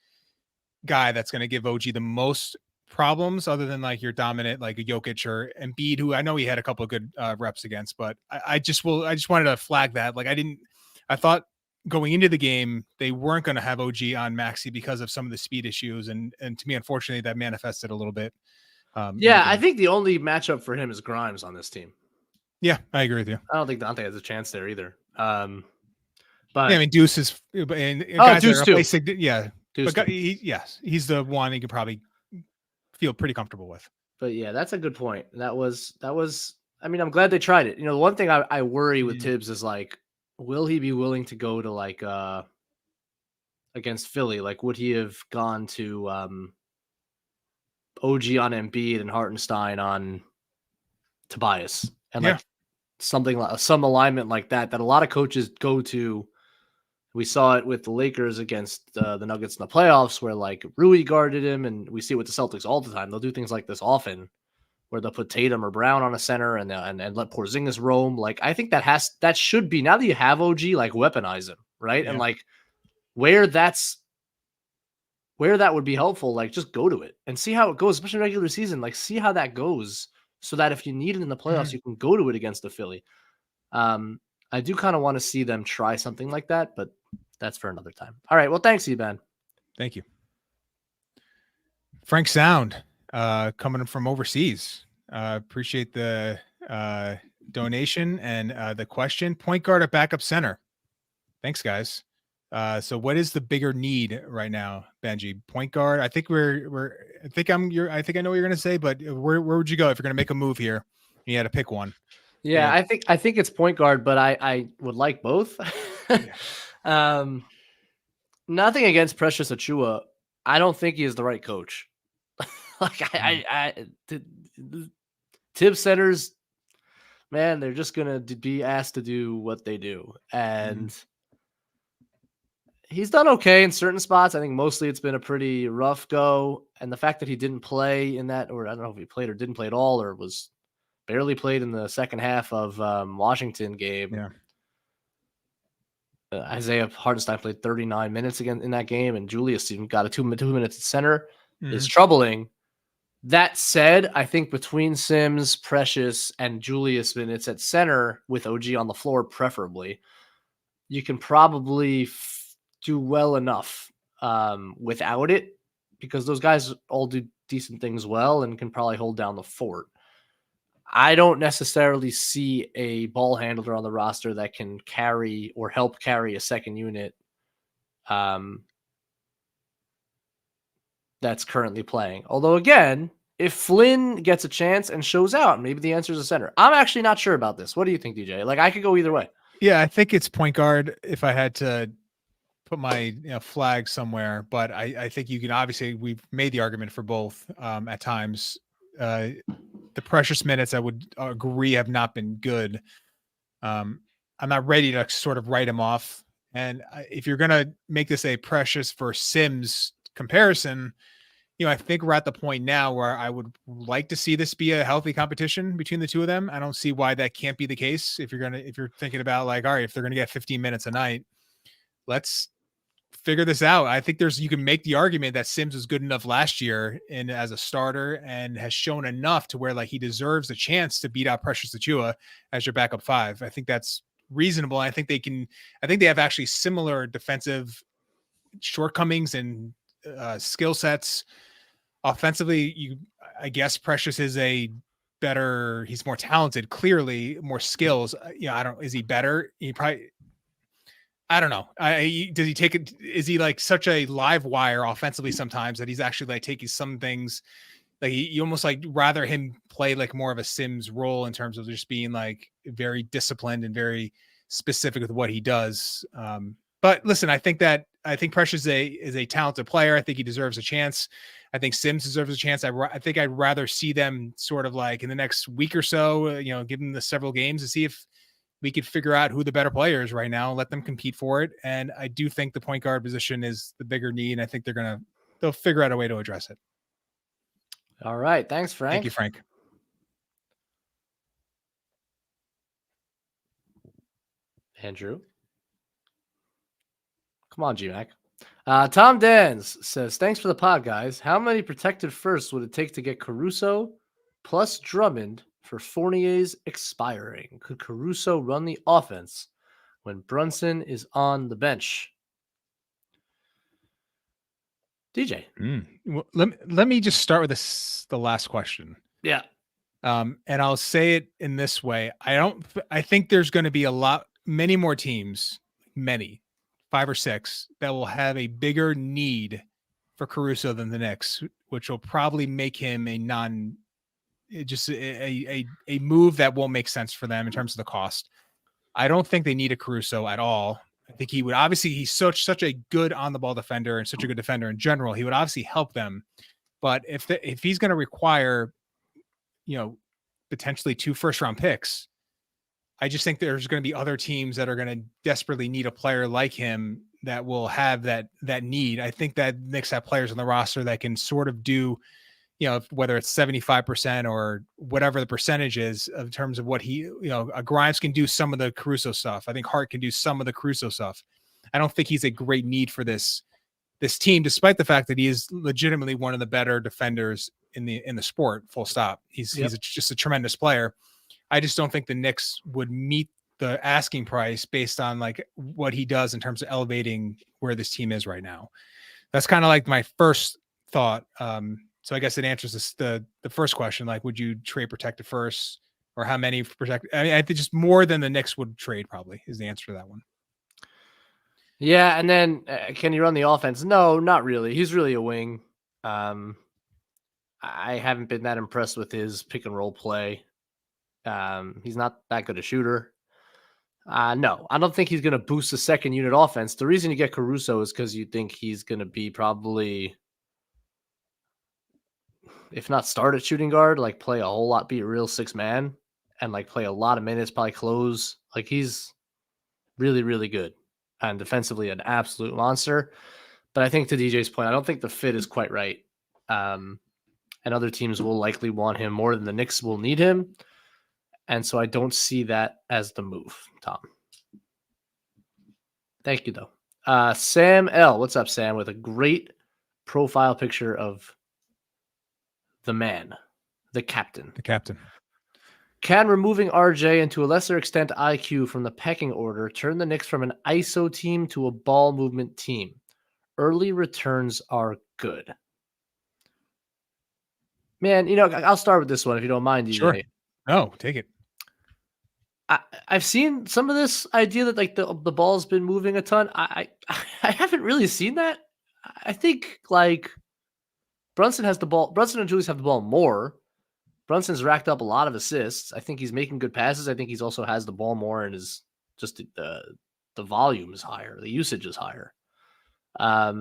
guy that's going to give OG the most problems, other than like your dominant, like a Jokic or Embiid, who I know he had a couple of good reps against, but I just wanted to flag that. Like I thought going into the game, they weren't going to have OG on Maxey because of some of the speed issues. And to me, unfortunately, that manifested a little bit. I think the only matchup for him is Grimes on this team. Yeah, I agree with you. I don't think Dante has a chance there either. But yeah, I mean, Deuce is, and Deuce too. Deuce but he's the one you could probably feel pretty comfortable with. But yeah, that's a good point. That was, I mean, I'm glad they tried it. You know, the one thing I worry with Tibbs is like, will he be willing to go to like against Philly? Like, would he have gone to OG on Embiid and Hartenstein on Tobias and like something like some alignment like that a lot of coaches go to? We saw it with the Lakers against the Nuggets in the playoffs, where like Rui guarded him, and we see it with the Celtics all the time. They'll do things like this often, where they'll put Tatum or Brown on a center and let Porzingis roam. Like, I think that should be, now that you have OG, like, weaponize him, right? Yeah. And like where that would be helpful, like just go to it and see how it goes, especially regular season. Like, see how that goes, so that if you need it in the playoffs, you can go to it against the Philly. I do kind of want to see them try something like that, but that's for another time. All right. Well, thanks, Eban. Thank you. Frank Sound, coming from overseas. Appreciate the donation and the question. Point guard or backup center? Thanks, guys. So what is the bigger need right now, Benji? Point guard? I think I know what you're gonna say, but where would you go if you're gonna make a move here? You had to pick one. Yeah, I think it's point guard, but I would like both. Nothing against Precious Achiuwa. I don't think he is the right coach. Like Tibbs centers, man, they're just gonna be asked to do what they do, and he's done okay in certain spots. I think mostly it's been a pretty rough go, and the fact that he didn't play in that, or I don't know if he played or didn't play at all, or was barely played in the second half of Washington game. Yeah. Isaiah Hartenstein played 39 minutes again in that game, and Julius even got a 2 minutes at center. It's troubling. That said, I think between Sims, Precious, and Julius minutes at center with OG on the floor, preferably, you can probably do well enough without it, because those guys all do decent things well and can probably hold down the fort. I don't necessarily see a ball handler on the roster that can carry or help carry a second unit that's currently playing. Although, again, if Flynn gets a chance and shows out, maybe the answer is a center. I'm actually not sure about this. What do you think, DJ? Like, I could go either way. Yeah, I think it's point guard if I had to put my flag somewhere. But I think you can, obviously, we've made the argument for both at times. The Precious minutes, I would agree, have not been good. I'm not ready to sort of write him off. And if you're going to make this a Precious versus Sims comparison, I think we're at the point now where I would like to see this be a healthy competition between the two of them. I don't see why that can't be the case. If you're thinking about like, all right, if they're going to get 15 minutes a night, let's figure this out. I think you can make the argument that Sims was good enough last year and as a starter and has shown enough to where like he deserves a chance to beat out Precious Achiuwa as your backup five. I think that's reasonable. I think they have actually similar defensive shortcomings and skill sets. Offensively, I guess Precious is he's more talented, clearly more skills. Is he better? I don't know. Does he take it? Is he like such a live wire offensively sometimes that he's actually like taking some things, like you almost like rather him play like more of a Sims role in terms of just being like very disciplined and very specific with what he does. But listen, I think Precious is a talented player. I think he deserves a chance. I think Sims deserves a chance. I think I'd rather see them sort of like in the next week or so, give them the several games to see if we could figure out who the better player is right now, let them compete for it. And I do think the point guard position is the bigger need. And I think they'll figure out a way to address it. All right. Thanks, Frank. Thank you, Frank. Andrew. Come on, G-Mac. Tom Dans says, thanks for the pod, guys. How many protected firsts would it take to get Caruso plus Drummond for Fournier's expiring? Could Caruso run the offense when Brunson is on the bench? DJ. Well, let me just start with the last question. Yeah. And I'll say it in this way. I think there's going to be many more teams, 5 or 6, that will have a bigger need for Caruso than the Knicks, which will probably make him a move that won't make sense for them in terms of the cost. I don't think they need a Caruso at all. I think he would obviously, he's such a good on the ball defender and such a good defender in general. He would obviously help them, but if he's going to require, potentially 2 first-round picks, I just think there's going to be other teams that are going to desperately need a player like him that will have that need. I think that Knicks have players on the roster that can sort of do, whether it's 75% or whatever the percentage is in terms of what Grimes can do some of the Caruso stuff. I think Hart can do some of the Caruso stuff. I don't think he's a great need for this team, despite the fact that he is legitimately one of the better defenders in the sport, full stop. He's just a tremendous player. I just don't think the Knicks would meet the asking price based on like what he does in terms of elevating where this team is right now. That's kind of like my first thought. So I guess it answers the first question. Like, would you trade protected first, or how many protected? I mean, I think just more than the Knicks would trade probably is the answer to that one. Yeah. And then can he run the offense? No, not really. He's really a wing. I haven't been that impressed with his pick and roll play. He's not that good a shooter. No, I don't think he's going to boost the second unit offense. The reason you get Caruso is because you think he's going to be probably, if not start at shooting guard, like play a whole lot, be a real 6-man and like play a lot of minutes, probably close. Like he's really, really good and defensively an absolute monster. But I think to DJ's point, I don't think the fit is quite right. And other teams will likely want him more than the Knicks will need him. And so I don't see that as the move, Tom. Thank you, though. Sam L. What's up, Sam? With a great profile picture of the man, the captain. The captain. Can removing RJ and to a lesser extent IQ from the pecking order turn the Knicks from an ISO team to a ball movement team? Early returns are good. Man, I'll start with this one if you don't mind, DJ. Sure. No, take it. I've seen some of this idea that like the ball's been moving a ton. I haven't really seen that. I think like Brunson has the ball. Brunson and Julius have the ball more. Brunson's racked up a lot of assists. I think he's making good passes. I think he's also has the ball more and is just the volume is higher. The usage is higher. I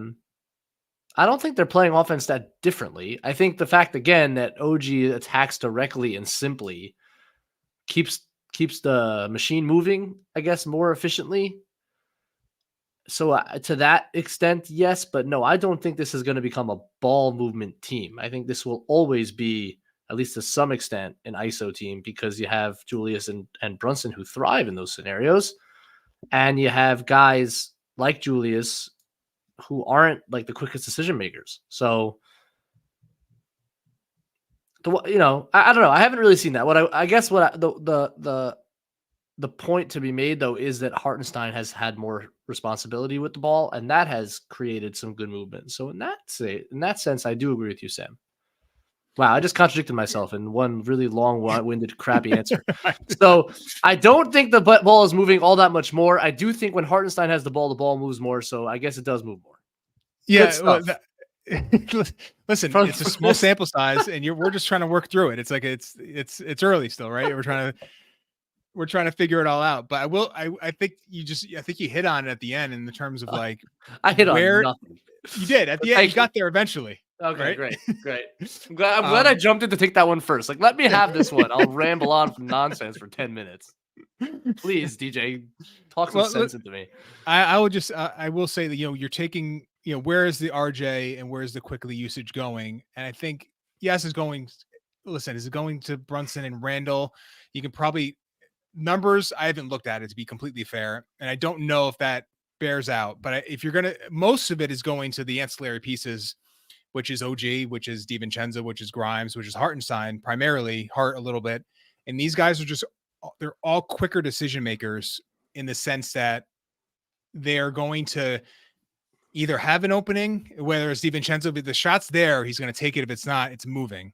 don't think they're playing offense that differently. I think the fact again that OG attacks directly and simply keeps the machine moving, I guess, more efficiently. So to that extent, yes, but no, I don't think this is going to become a ball movement team. I think this will always be, at least to some extent, an ISO team because you have Julius and Brunson who thrive in those scenarios. And you have guys like Julius who aren't like the quickest decision makers. So, I don't know. I haven't really seen that. The point to be made though is that Hartenstein has had more responsibility with the ball, and that has created some good movement. So in that sense, I do agree with you, Sam. Wow, I just contradicted myself in one really long-winded, crappy answer. So I don't think the ball is moving all that much more. I do think when Hartenstein has the ball moves more. So I guess it does move more. Yeah. Listen, it's a small sample size, and we're just trying to work through it. It's like it's early still, right? we're trying to figure it all out. But I think you hit on it at the end in the terms of like I hit on where nothing. you did at the end. You got there eventually. Okay, right? great. I'm glad I jumped in to take that one first. Like, let me have this one. I'll ramble on from nonsense for 10 minutes. Please, DJ, talk some sense into me. I will say that, you're taking, where is the RJ and where's the quickly usage going? And I think, yes, is it going to Brunson and Randall? You can probably numbers. I haven't looked at it, to be completely fair. And I don't know if that bears out, but if you're most of it is going to the ancillary pieces, which is OG, which is DiVincenzo, which is Grimes, which is Hartenstein, primarily Hart a little bit. And these guys they're all quicker decision makers in the sense that they're going to either have an opening, whether it's DiVincenzo, but the shot's there, he's going to take it. If it's not, it's moving.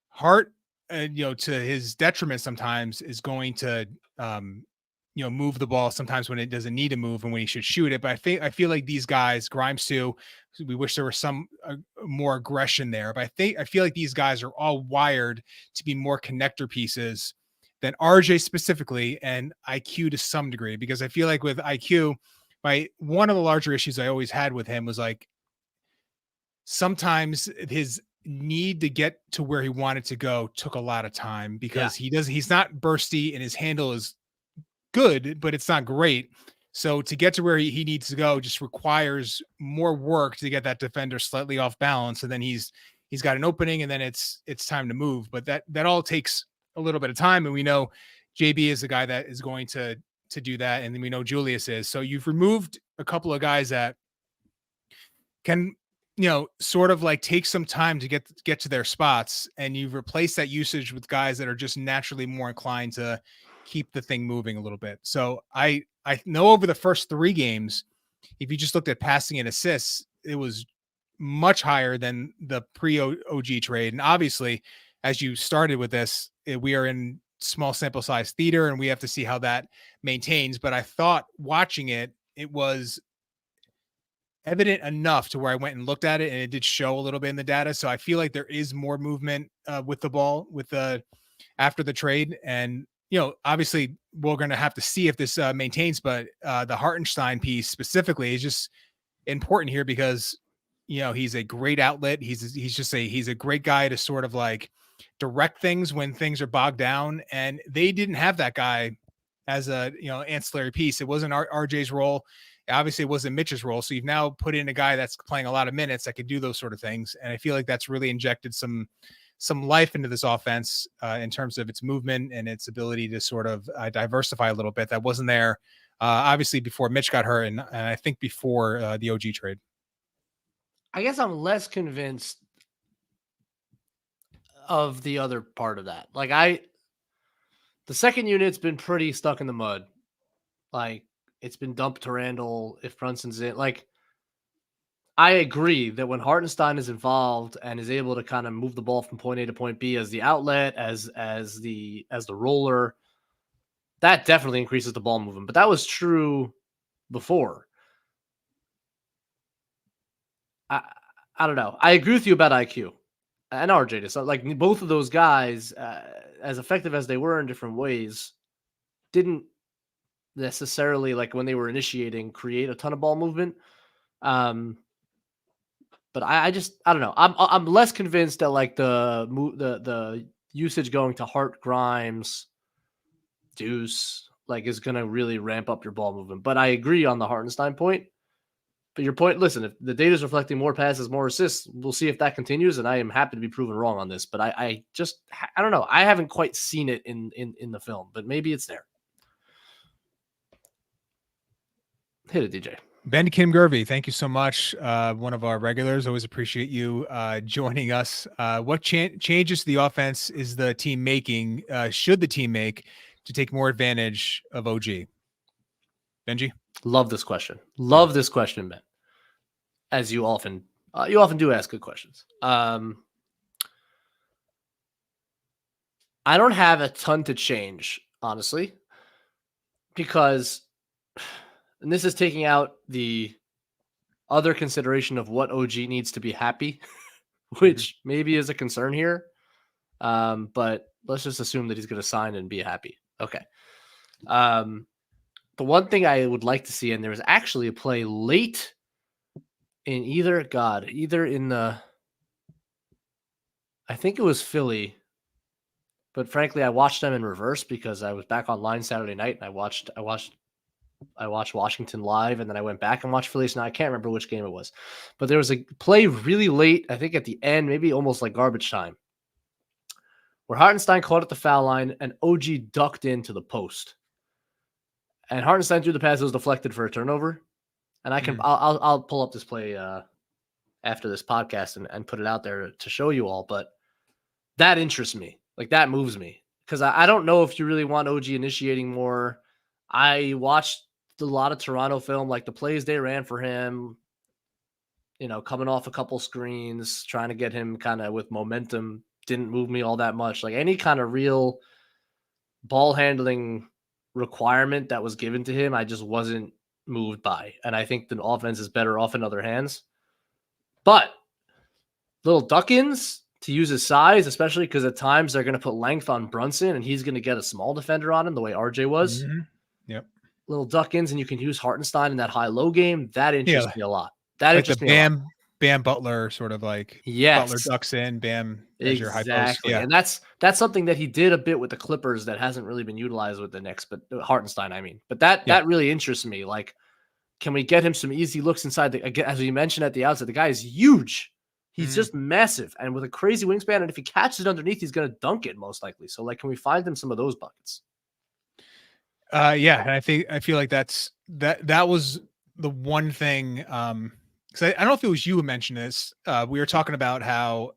Hart, to his detriment sometimes, is going to, move the ball sometimes when it doesn't need to move and when he should shoot it. But I feel like these guys, Grimes too, we wish there was some more aggression there. But I feel like these guys are all wired to be more connector pieces than RJ specifically, and IQ to some degree, because I feel like with IQ, one of the larger issues I always had with him was like sometimes his need to get to where he wanted to go took a lot of time because he's not bursty and his handle is good, but it's not great. So to get to where he needs to go just requires more work to get that defender slightly off balance. And then he's got an opening and then it's time to move. But that all takes a little bit of time. And we know JB is the guy that is going to do that. And then we know Julius is. So you've removed a couple of guys that can, sort of like take some time to get to their spots. And you've replaced that usage with guys that are just naturally more inclined to keep the thing moving a little bit. So I know over the first 3 games, if you just looked at passing and assists, it was much higher than the pre-OG trade. And obviously, as you started with this, we are in small sample size theater and we have to see how that maintains. But I thought watching it was evident enough to where I went and looked at it and it did show a little bit in the data. So I feel like there is more movement with the ball after the trade. And, obviously we're going to have to see if this maintains, but the Hartenstein piece specifically is just important here because, he's a great outlet. He's a great guy to sort of like direct things when things are bogged down. And they didn't have that guy as a, ancillary piece. It wasn't RJ's role. Obviously it wasn't Mitch's role. So you've now put in a guy that's playing a lot of minutes that could do those sort of things. And I feel like that's really injected some life into this offense in terms of its movement and its ability to sort of diversify a little bit. That wasn't there, obviously, before Mitch got hurt, and I think before the OG trade. I guess I'm less convinced of the other part of that. Like the second unit's been pretty stuck in the mud. Like it's been dumped to Randall if Brunson's in. Like I agree that when Hartenstein is involved and is able to kind of move the ball from point A to point B as the outlet, as the roller, that definitely increases the ball movement. But that was true before. I don't know. I agree with you about IQ and RJ. So like both of those guys, as effective as they were in different ways, didn't necessarily, like when they were initiating, create a ton of ball movement. But I don't know. I'm less convinced that like the usage going to Hart, Grimes, Deuce like is going to really ramp up your ball movement. But I agree on the Hartenstein point. But your point, listen, if the data is reflecting more passes, more assists, we'll see if that continues. And I am happy to be proven wrong on this. But I don't know. I haven't quite seen it in the film, but maybe it's there. Hit it, DJ. Ben Kim Gervey, thank you so much. One of our regulars. Always appreciate you joining us. What changes to the offense is the team making, should the team make, to take more advantage of OG? Benji? Love this question. Love this question, Ben. As you often do ask good questions. I don't have a ton to change, honestly, because, and this is taking out the other consideration of what OG needs to be happy, which maybe is a concern here. But let's just assume that he's going to sign and be happy. Okay. The one thing I would like to see, and there was actually a play late in either in the, I think it was Philly, but frankly, I watched them in reverse because I was back online Saturday night and I watched Washington live, and then I went back and watched Philly. So now I can't remember which game it was, but there was a play really late, I think at the end, maybe almost like garbage time, where Hartenstein caught at the foul line and OG ducked into the post. And Hartenstein threw the pass, it was deflected for a turnover. And I'll pull up this play after this podcast and put it out there to show you all. But that interests me. Like, that moves me. Because I don't know if you really want OG initiating more. I watched a lot of Toronto film, like the plays they ran for him, coming off a couple screens, trying to get him kind of with momentum, didn't move me all that much. Like, any kind of real ball handling requirement that was given to him, I just wasn't moved by. And I think the offense is better off in other hands. But little duck-ins to use his size, especially because at times they're going to put length on Brunson and he's going to get a small defender on him the way RJ was. Mm-hmm. Yep. Little duck-ins, and you can use Hartenstein in that high-low game. That interests me a lot. That like interests the me a lot. Bam Butler sort of like, yes. Butler ducks in, Bam as your high post. Yeah. And that's something that he did a bit with the Clippers that hasn't really been utilized with the Knicks, but Hartenstein, I mean. But that really interests me. Like, can we get him some easy looks inside? As we mentioned at the outset, the guy is huge. He's just massive and with a crazy wingspan. And if he catches it underneath, he's going to dunk it most likely. So, like, can we find him some of those buckets? Yeah. And I feel like that was the one thing. Because I don't know if it was you who mentioned this. We were talking about how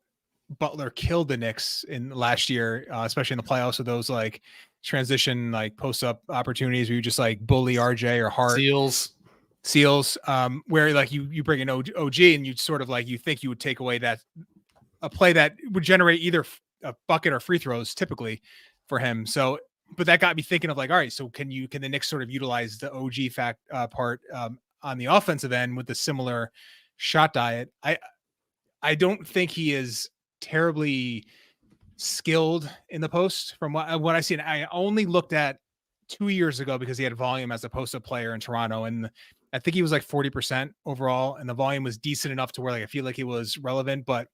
Butler killed the Knicks in last year, especially in the playoffs with those like transition, like post up opportunities where you just like bully RJ or Hart. Seals, where like you bring in OG and you sort of like, you think you would take away a play that would generate either a bucket or free throws typically for him. So, but that got me thinking of like, all right, so can the Knicks sort of utilize the OG part on the offensive end with the similar shot diet? I don't think he is terribly skilled in the post from what I've seen. I only looked at 2 years ago because he had volume as a post-up player in Toronto, and I think he was like 40% overall, and the volume was decent enough to where like I feel like he was relevant, but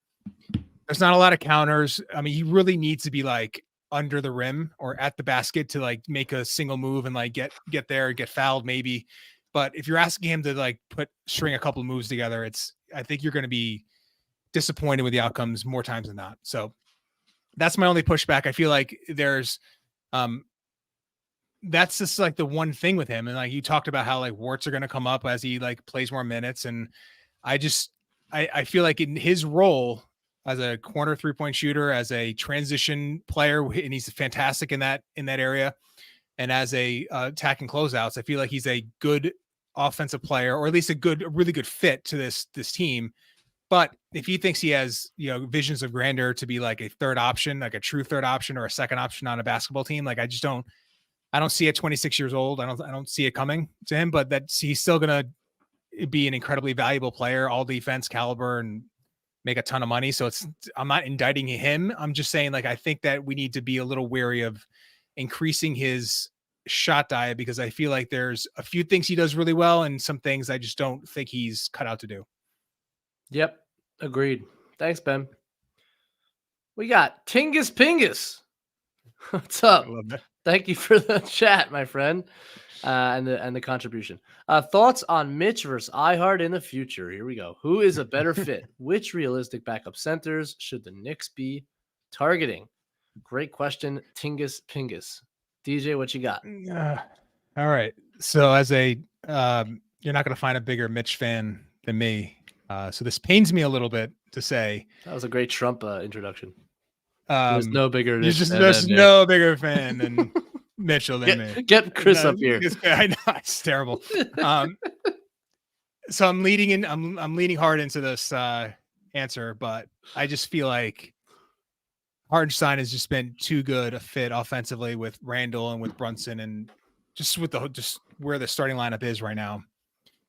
there's not a lot of counters. I mean, he really needs to be like under the rim or at the basket to like make a single move and like get there and get fouled maybe. But if you're asking him to like string a couple of moves together, I think you're going to be disappointed with the outcomes more times than not. So that's my only pushback. I feel like there's, that's just like the one thing with him. And like you talked about how like warts are going to come up as he like plays more minutes. And I feel like in his role as a corner 3-point shooter, as a transition player, and he's fantastic in that area. And as a attacking closeouts, I feel like he's a good offensive player, or at least a really good fit to this team. But if he thinks he has, visions of grandeur to be like a third option, like a true third option or a second option on a basketball team, like I don't see at 26 years old. I don't see it coming to him, but that he's still going to be an incredibly valuable player, all defense caliber, and make a ton of money. So I'm not indicting him. I'm just saying, like, I think that we need to be a little wary of increasing his shot diet, because I feel like there's a few things he does really well and some things I just don't think he's cut out to do. Yep. Agreed. Thanks, Ben. We got Tingus Pingus. What's up? I love that. Thank you for the chat, my friend, and the contribution. Thoughts on Mitch versus iHeart in the future? Here we go. Who is a better fit? Which realistic backup centers should the Knicks be targeting? Great question, Tingus Pingus. DJ, what you got? All right. So as you're not going to find a bigger Mitch fan than me. So this pains me a little bit to say. That was a great Trump introduction. There's no bigger. There's no bigger fan than Mitchell than me. Get Chris up here. I know, it's terrible. So I'm leading hard into this answer, but I just feel like Hartenstein has just been too good a fit offensively with Randall and with Brunson, and just with just where the starting lineup is right now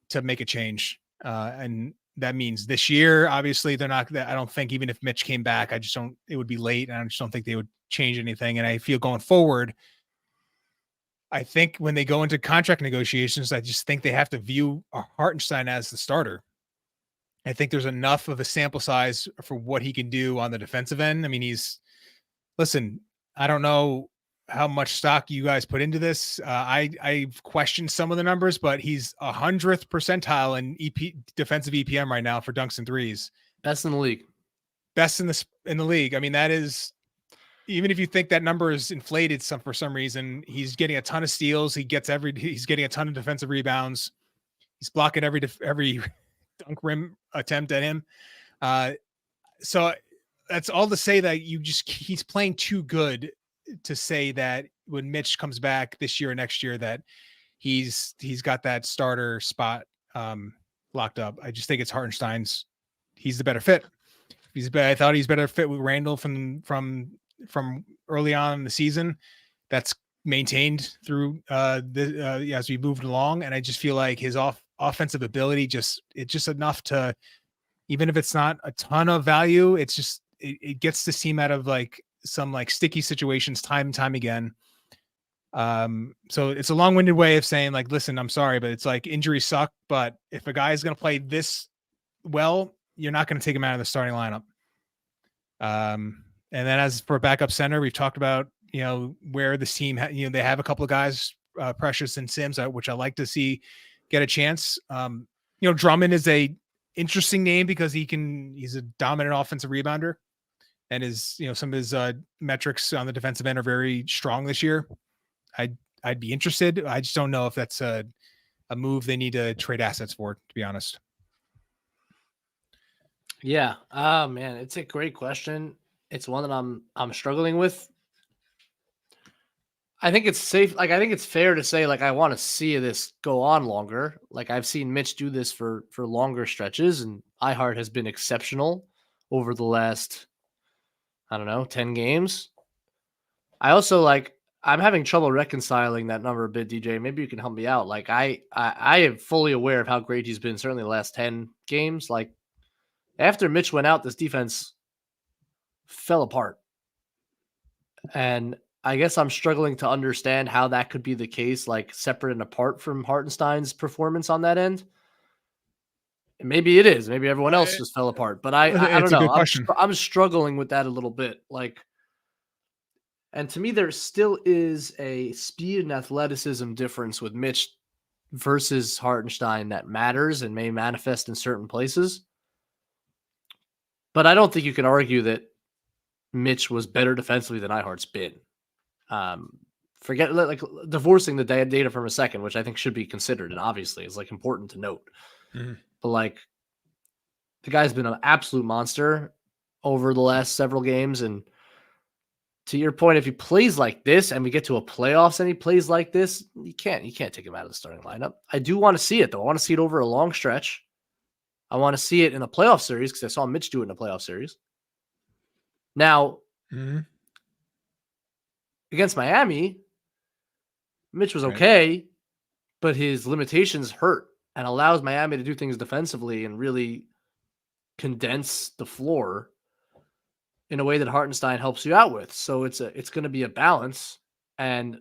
to make a change. And that means this year, obviously they're not, I don't think even if Mitch came back, it would be late. And I just don't think they would change anything. And I feel going forward, I think when they go into contract negotiations, I just think they have to view Hartenstein as the starter. I think there's enough of a sample size for what he can do on the defensive end. I mean, listen, I don't know how much stock you guys put into this. I've questioned some of the numbers, but he's 100th percentile in defensive EPM right now for dunks and threes. Best in the league. Best in the league. I mean, that is, even if you think that number is inflated for some reason, he's getting a ton of steals. He's getting a ton of defensive rebounds. He's blocking every dunk rim attempt at him. So that's all to say that he's playing too good to say that when Mitch comes back this year or next year that he's got that starter spot locked up. I just think it's Hartenstein's. He's the better fit. I thought he's better fit with Randall from early on in the season. That's maintained through as we moved along, and I just feel like his offensive ability it's just enough to, even if it's not a ton of value, it's just it gets the team out of like some like sticky situations time and time again. So it's a long-winded way of saying like, listen, I'm sorry, but it's like injuries suck, but if a guy is going to play this well, you're not going to take him out of the starting lineup. And then as for backup center, we've talked about, where this team, they have a couple of guys, Precious and Sims, which I like to see get a chance. Drummond is a interesting name because he's a dominant offensive rebounder, and some of his metrics on the defensive end are very strong this year. I'd be interested. I just don't know if that's a move they need to trade assets for, to be honest. Yeah. Man, it's a great question. It's one that I'm struggling with. I think it's safe. Like, I think it's fair to say, like, I want to see this go on longer. Like, I've seen Mitch do this for longer stretches, and iHeart has been exceptional over the last, 10 games. I also I'm having trouble reconciling that number a bit, DJ. Maybe you can help me out. Like, I am fully aware of how great he's been, certainly the last 10 games. Like, after Mitch went out, this defense fell apart. And I guess I'm struggling to understand how that could be the case, like separate and apart from Hartenstein's performance on that end. Maybe it is. Maybe everyone else just fell apart. But I don't know. I'm struggling with that a little bit. And to me, there still is a speed and athleticism difference with Mitch versus Hartenstein that matters and may manifest in certain places. But I don't think you can argue that Mitch was better defensively than iHeart's been. Forget divorcing the data from a second, which I think should be considered and obviously is important to note. Mm-hmm. But the guy's been an absolute monster over the last several games. And to your point, if he plays like this and we get to a playoffs and he plays like this, you can't take him out of the starting lineup. I do want to see it though. I want to see it over a long stretch. I want to see it in a playoff series because I saw Mitch do it in a playoff series. Now, against Miami, Mitch was okay, but his limitations hurt and allows Miami to do things defensively and really condense the floor in a way that Hartenstein helps you out with. So it's going to be a balance, and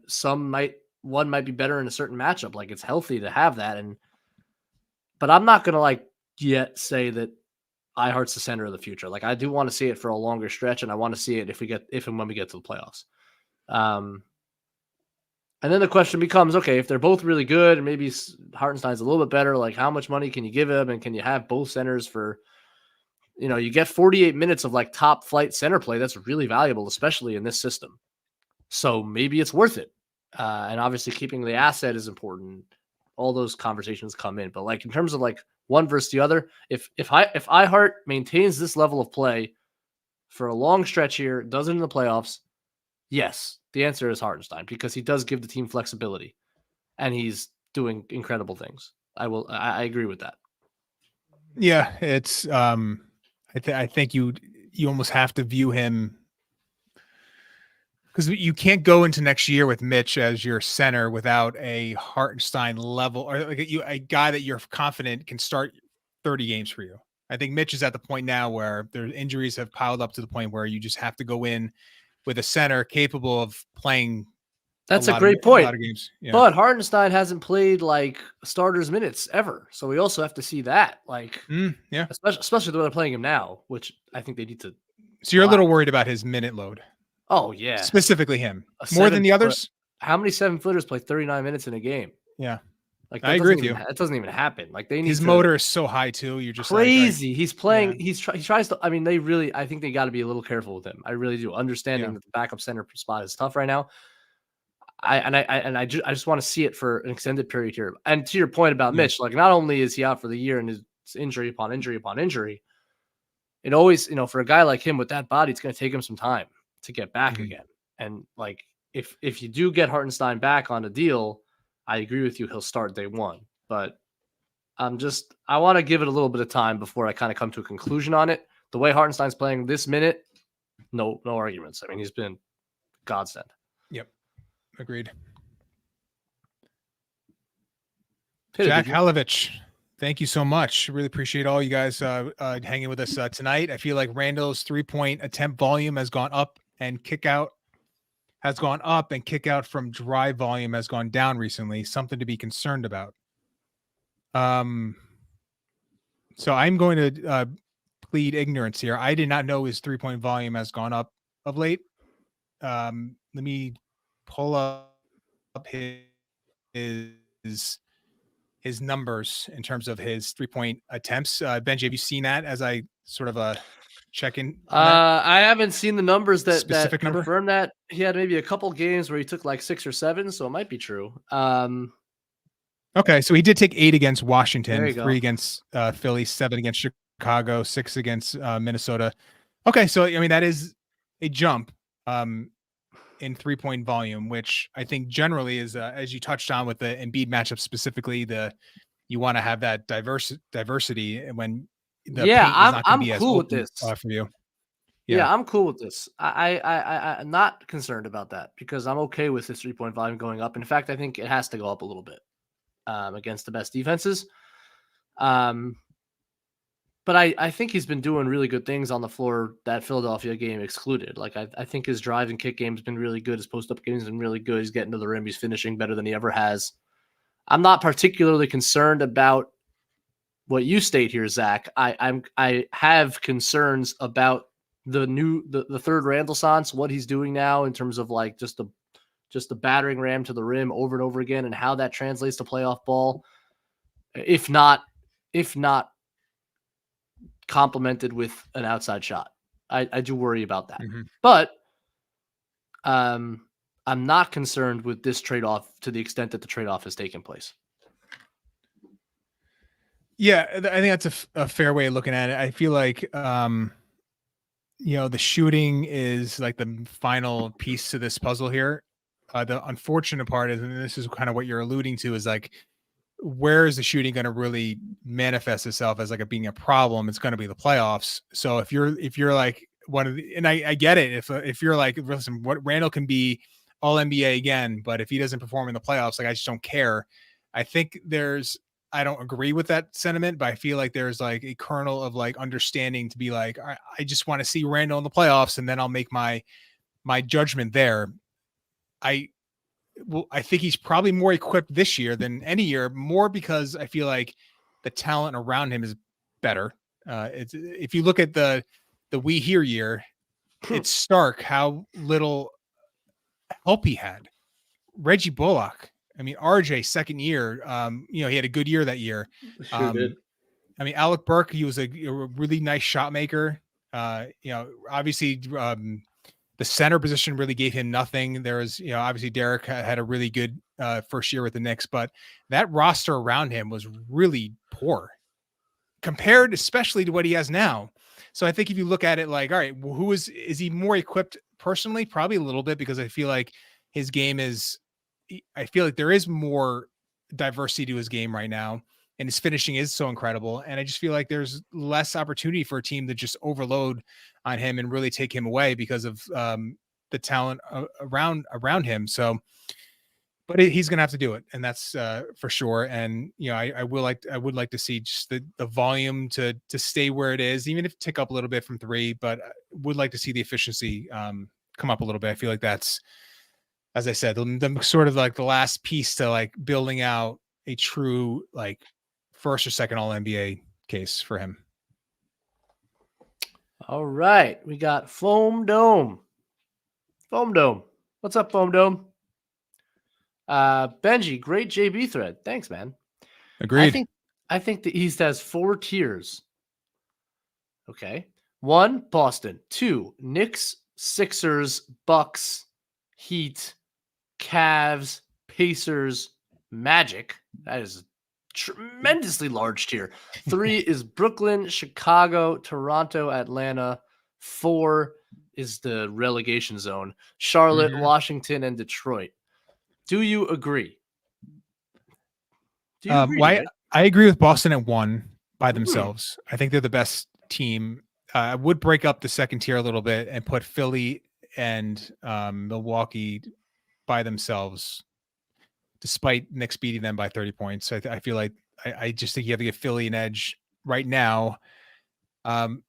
one might be better in a certain matchup. Like, it's healthy to have that, but I'm not going to yet say that iHeart's the center of the future. Like, I do want to see it for a longer stretch, and I want to see it if and when we get to the playoffs. And then the question becomes, okay, if they're both really good and maybe Hartenstein's a little bit better, like how much money can you give him? And can you have both centers for, you get 48 minutes of top flight center play. That's really valuable, especially in this system. So maybe it's worth it. And obviously keeping the asset is important. All those conversations come in, but in terms of one versus the other, if iHeart maintains this level of play for a long stretch here, does it in the playoffs, yes, the answer is Hartenstein because he does give the team flexibility and he's doing incredible things. I agree with that. Yeah, it's I think you almost have to view him because you can't go into next year with Mitch as your center without a Hartenstein level or a guy that you're confident can start 30 games for you. I think Mitch is at the point now where their injuries have piled up to the point where you just have to go in with a center capable of playing That's a great point. A lot of games. Yeah. But Hartenstein hasn't played like starters minutes ever. So we also have to see that. Like, Yeah. especially the way they're playing him now, which I think they need to. So you're a little worried about his minute load. Oh, yeah. Specifically him. More than the others? How many 7-footers play 39 minutes in a game? Yeah. Like, I agree with you. It doesn't even happen. Like, they need his motor is so high too. You're just crazy. Like, he's playing. Yeah. He tries to. I mean, I think they got to be a little careful with him. I really do. Understanding that the backup center spot is tough right now. I just want to see it for an extended period here. And to your point about Mitch, like, not only is he out for the year and his injury upon injury upon injury, it always, for a guy like him with that body, it's going to take him some time to get back again. And like, if you do get Hartenstein back on a deal, I agree with you. He'll start day one, but I want to give it a little bit of time before I kind of come to a conclusion on it. The way Hartenstein's playing this minute, no arguments. I mean, he's been godsend. Yep. Agreed. Jack Halovich, thank you so much. Really appreciate all you guys hanging with us tonight. I feel like Randall's 3-point attempt volume has gone up and kick out from drive volume has gone down recently. Something to be concerned about. So I'm going to plead ignorance here. I did not know his 3-point volume has gone up of late. Let me pull up his numbers in terms of his 3-point attempts. Benji, have you seen that as I sort of check in? I haven't seen the numbers that number? confirm that. He had maybe a couple games where he took like 6 or 7, so it might be true. Okay, so he did take 8 against Washington, 3 go. against Philly, 7 against Chicago, 6 against Minnesota. Okay, so I mean that is a jump in 3-point volume, which I think generally is, as you touched on with the Embiid matchup specifically, you want to have that diversity when the paint is not going to be cool as open with this for you. Yeah, I'm cool with this. I'm not concerned about that because I'm okay with this 3-point volume going up. In fact, I think it has to go up a little bit against the best defenses. But I think he's been doing really good things on the floor, that Philadelphia game excluded. Like, I think his drive and kick game has been really good. His post-up game has been really good. He's getting to the rim. He's finishing better than he ever has. I'm not particularly concerned about what you state here, Zach. I have concerns about the third Randall-sance, what he's doing now in terms of like just the battering ram to the rim over and over again, and how that translates to playoff ball. If not complemented with an outside shot. I do worry about that. But I'm not concerned with this trade-off to the extent that the trade-off has taken place. Yeah, I think that's a fair way of looking at it. I feel like, the shooting is like the final piece to this puzzle here. The unfortunate part is, and this is kind of what you're alluding to, is like, where is the shooting going to really manifest itself as like being a problem? It's going to be the playoffs. So if you're like one of the, and I get it. If you're like, listen, what Randall can be all NBA again, but if he doesn't perform in the playoffs, like, I just don't care. I think I don't agree with that sentiment, but I feel like there's like a kernel of like understanding to be like, I just want to see Randall in the playoffs, and then I'll make my judgment there. I think he's probably more equipped this year than any year, more because I feel like the talent around him is better. If you look at the We Here year, it's stark how little help he had. Reggie Bullock, I mean, RJ second year, he had a good year that year. Sure did. I mean, Alec Burke, he was a really nice shot maker. Obviously, the center position really gave him nothing. There was, obviously Derek had a really good first year with the Knicks, but that roster around him was really poor compared, especially to what he has now. So I think if you look at it like, all right, well, is he more equipped personally? Probably a little bit, because I feel like his game I feel like there is more diversity to his game right now, and his finishing is so incredible. And I just feel like there's less opportunity for a team to just overload on him and really take him away because of the talent around him. So, but he's going to have to do it, and that's for sure. And I would like to see just the volume to stay where it is, even if tick up a little bit from 3. But I would like to see the efficiency come up a little bit. I feel like that's as I said, the sort of like the last piece to like building out a true like first or second All NBA case for him. All right, we got Foam Dome. Foam Dome. What's up, Foam Dome? Benji, great JB thread. Thanks, man. Agreed. I think the East has 4 tiers. Okay. 1, Boston. 2, Knicks, Sixers, Bucks, Heat, Cavs, Pacers, Magic. That is a tremendously large tier. 3 is Brooklyn, Chicago, Toronto, Atlanta. 4 is the relegation zone. Charlotte, Washington, and Detroit. Do you agree? I agree with Boston at 1 by themselves. I think they're the best team. I would break up the second tier a little bit and put Philly and Milwaukee by themselves, despite Knicks beating them by 30 points. I feel like I just think you have to give Philly an edge right now.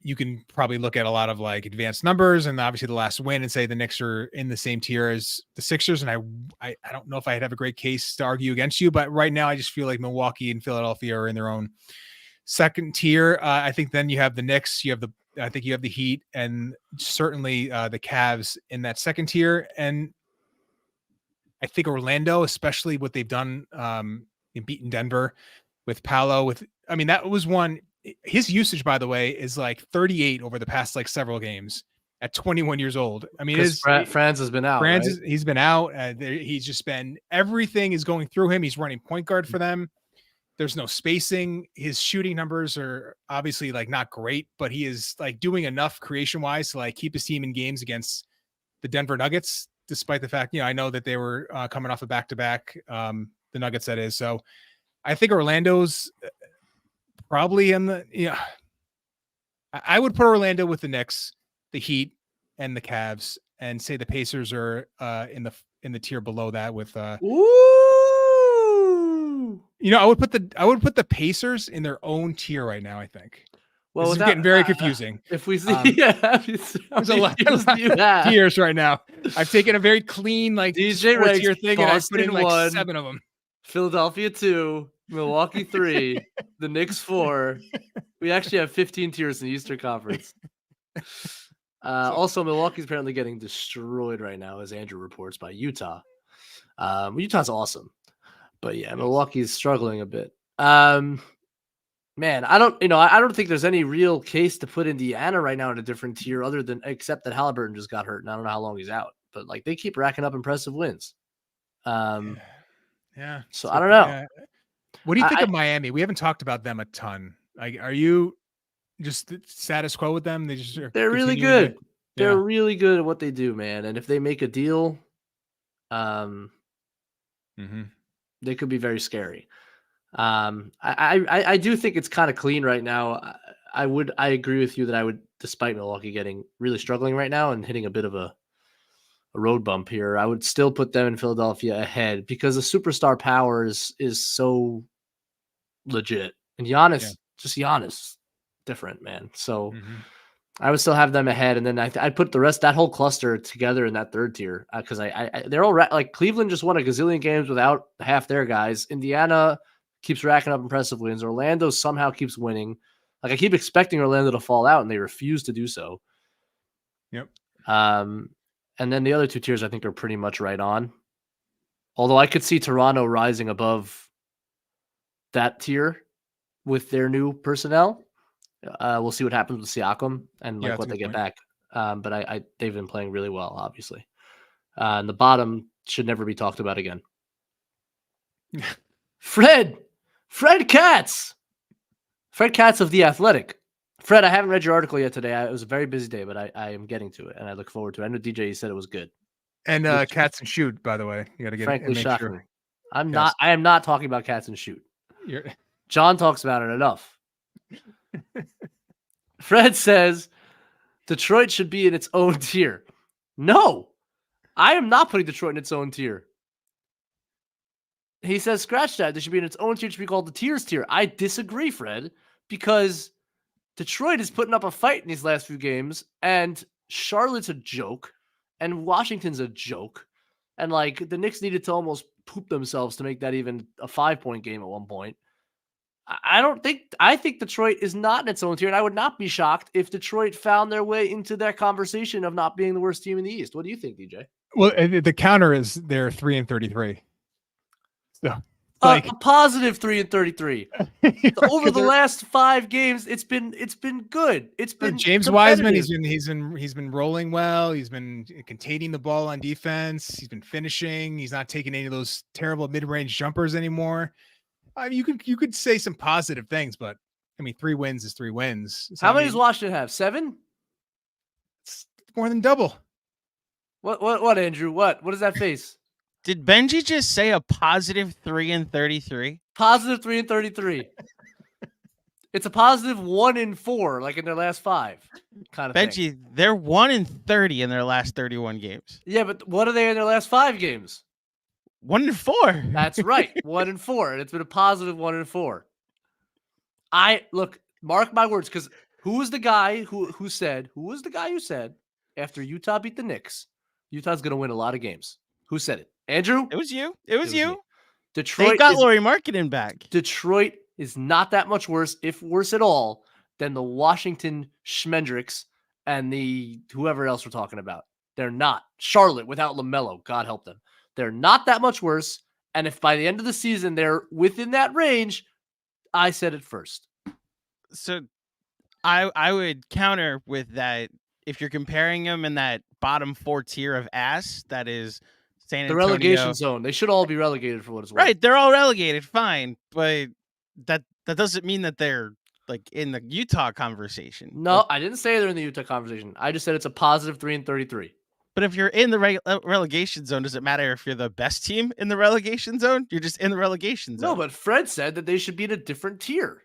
You can probably look at a lot of like advanced numbers and obviously the last win and say the Knicks are in the same tier as the Sixers. And I don't know if I'd have a great case to argue against you, but right now I just feel like Milwaukee and Philadelphia are in their own second tier. I think then you have the Knicks, I think you have the Heat, and certainly the Cavs in that second tier. And I think Orlando, especially what they've done in beating Denver with Paolo, that was one. His usage, by the way, is like 38 over the past like several games at 21 years old. I mean, Franz has been out. He's been out. He's just been, everything is going through him. He's running point guard for them. There's no spacing. His shooting numbers are obviously like not great, but he is like doing enough creation wise to like keep his team in games against the Denver Nuggets, despite the fact, I know that they were coming off a back-to-back, the Nuggets that is. So I think Orlando's probably in the, I would put Orlando with the Knicks, the Heat, and the Cavs, and say the Pacers are in the tier below that with I would put the Pacers in their own tier right now, I think. Well, this is getting very confusing. If we see, there's a lot of tiers right now. I've taken a very clean like DJ Rex tier thing, and I put in like 1, 7 of them. Philadelphia 2, Milwaukee 3, the Knicks 4. We actually have 15 tiers in the Eastern Conference. Also, Milwaukee's apparently getting destroyed right now, as Andrew reports, by Utah. Utah's awesome, but yeah, Milwaukee's struggling a bit. Man, I don't think there's any real case to put Indiana right now in a different tier, except that Halliburton just got hurt, and I don't know how long he's out. But like they keep racking up impressive wins. Yeah. So I don't know. Yeah. What do you think of Miami? We haven't talked about them a ton. Like, are you just status quo with them? They're really good. They're really good at what they do, man. And if they make a deal, they could be very scary. I do think it's kind of clean right now. I agree with you that despite Milwaukee getting really struggling right now and hitting a bit of a road bump here, I would still put them in Philadelphia ahead because the superstar power is so legit. And Giannis, different, man. So I would still have them ahead, and then I'd put that whole cluster together in that third tier because they're all like Cleveland just won a gazillion games without half their guys. Indiana keeps racking up impressive wins. Orlando somehow keeps winning. Like I keep expecting Orlando to fall out, and they refuse to do so. Yep. And then the other 2 tiers I think are pretty much right on. Although I could see Toronto rising above that tier with their new personnel. We'll see what happens with Siakam and like what they get back. But they've been playing really well, obviously. And the bottom should never be talked about again. Fred Katz of The Athletic. Fred, I haven't read your article yet today. It was a very busy day, but I am getting to it, and I look forward to it. I know DJ, you said it was good. And Cats and Shoot, by the way. You got to get frankly shocking. Sure. I am not talking about Cats and Shoot. John talks about it enough. Fred says Detroit should be in its own tier. No, I am not putting Detroit in its own tier. He says, scratch that. They should be in its own tier. It should be called the tiers tier. I disagree, Fred, because Detroit is putting up a fight in these last few games, and Charlotte's a joke, and Washington's a joke, And like the Knicks needed to almost poop themselves to make that even a 5-point game at one point. I think Detroit is not in its own tier, and I would not be shocked if Detroit found their way into that conversation of not being the worst team in the East. What do you think, DJ? Well, the counter is they're 3-33. So a positive 3-33. Over the they're- last 5 games, it's been good. It's been James Wiseman. competitive. He's been rolling well. He's been containing the ball on defense. He's been finishing. He's not taking any of those terrible mid-range jumpers anymore. I mean, you could say some positive things, but I mean, 3 wins is 3 wins. So, How many does Washington have? 7? It's more than double. What, Andrew? What is that face? Did Benji just say a positive 3-33? Positive 3-33. It's a positive 1-4, like in their last 5, kind of thing. Benji, they're 1-30 in their last 31 games. Yeah, but what are they in their last 5 games? 1-4. That's right, 1-4, and it's been a positive 1-4. Look, mark my words, because who was the guy who said after Utah beat the Knicks, Utah's going to win a lot of games? Who said it? Andrew? It was you. It was you. me. Detroit They got Laurie Markkinen back. Detroit is not that much worse, if worse at all, than the Washington Schmendricks and the whoever else we're talking about. They're not. Charlotte without LaMelo, God help them. They're not that much worse. And if by the end of the season they're within that range, I said it first. So I would counter with that. If you're comparing them in that bottom 4 tier of ass, that is San The Antonio. relegation zone. They should all be relegated for what it's worth. Right, they're all relegated, fine, but that doesn't mean that they're like in the Utah conversation. No, I didn't say they're in the Utah conversation. I just said it's a positive 3-33. But if you're in the relegation zone, does it matter if you're the best team in the relegation zone? You're just in the relegation zone. No, but Fred said that they should be in a different tier.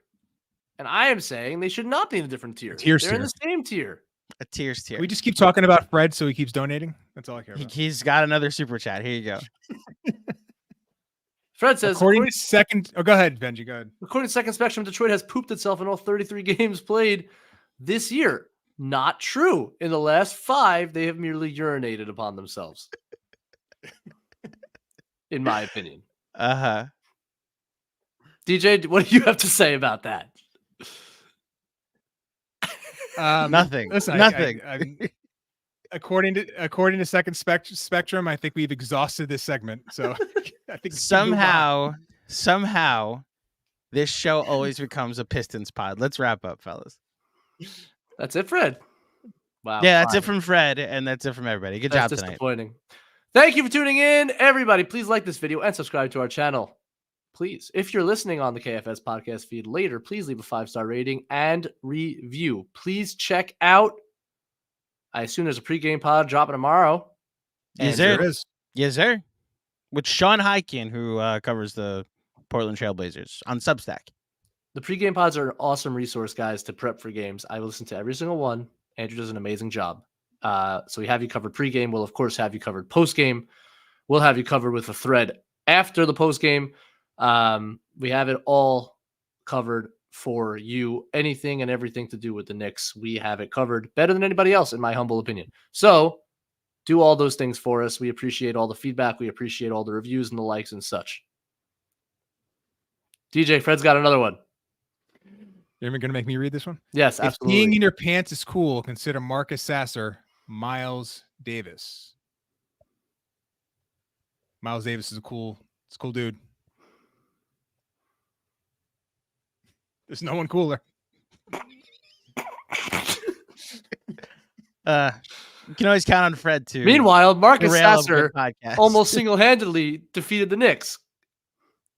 And I am saying they should not be in a different tier. They're in the same tier. A tiers tier. We just keep talking about Fred, so he keeps donating. That's all I care about. He's got another super chat. Here you go. Fred says, According to second, go ahead, Benji. Go ahead. According to Second Spectrum, Detroit has pooped itself in all 33 games played this year. Not true. In the last 5, they have merely urinated upon themselves. In my opinion. Uh-huh. DJ, what do you have to say about that? Nothing. Listen, Nothing. According to Second Spectrum, I think we've exhausted this segment. So I think somehow, this show always becomes a Pistons pod. Let's wrap up, fellas. That's it, Fred. Wow. Yeah, that's it from Fred, and that's it from everybody. Good job That's tonight. disappointing. Thank you for tuning in, everybody. Please like this video and subscribe to our channel. Please, if you're listening on the KFS podcast feed later, please leave a 5-star rating and review. Please check out, I assume there's a pregame pod dropping tomorrow. Yes, There sir. is. Yes, sir. With Sean Hyken, who covers the Portland Trailblazers on Substack. The pregame pods are an awesome resource, guys, to prep for games. I listen to every single one. Andrew does an amazing job. So we have you covered pregame. We'll, of course, have you covered postgame. We'll have you covered with a thread after the postgame. We have it all covered for you. Anything and everything to do with the Knicks, we have it covered better than anybody else, in my humble opinion. So do all those things for us. We appreciate all the feedback. We appreciate all the reviews and the likes and such. DJ, Fred's got another one. You're going to make me read this one? Yes, If absolutely. peeing in your pants is cool, consider Marcus Sasser, Miles Davis. Miles Davis is a cool dude. There's no one cooler. You can always count on Fred too. Meanwhile, Marcus derail a Sasser good podcast. almost single-handedly defeated the Knicks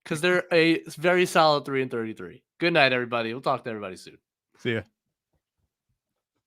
because they're a very solid 3-33. Good night, everybody. We'll talk to everybody soon. See ya.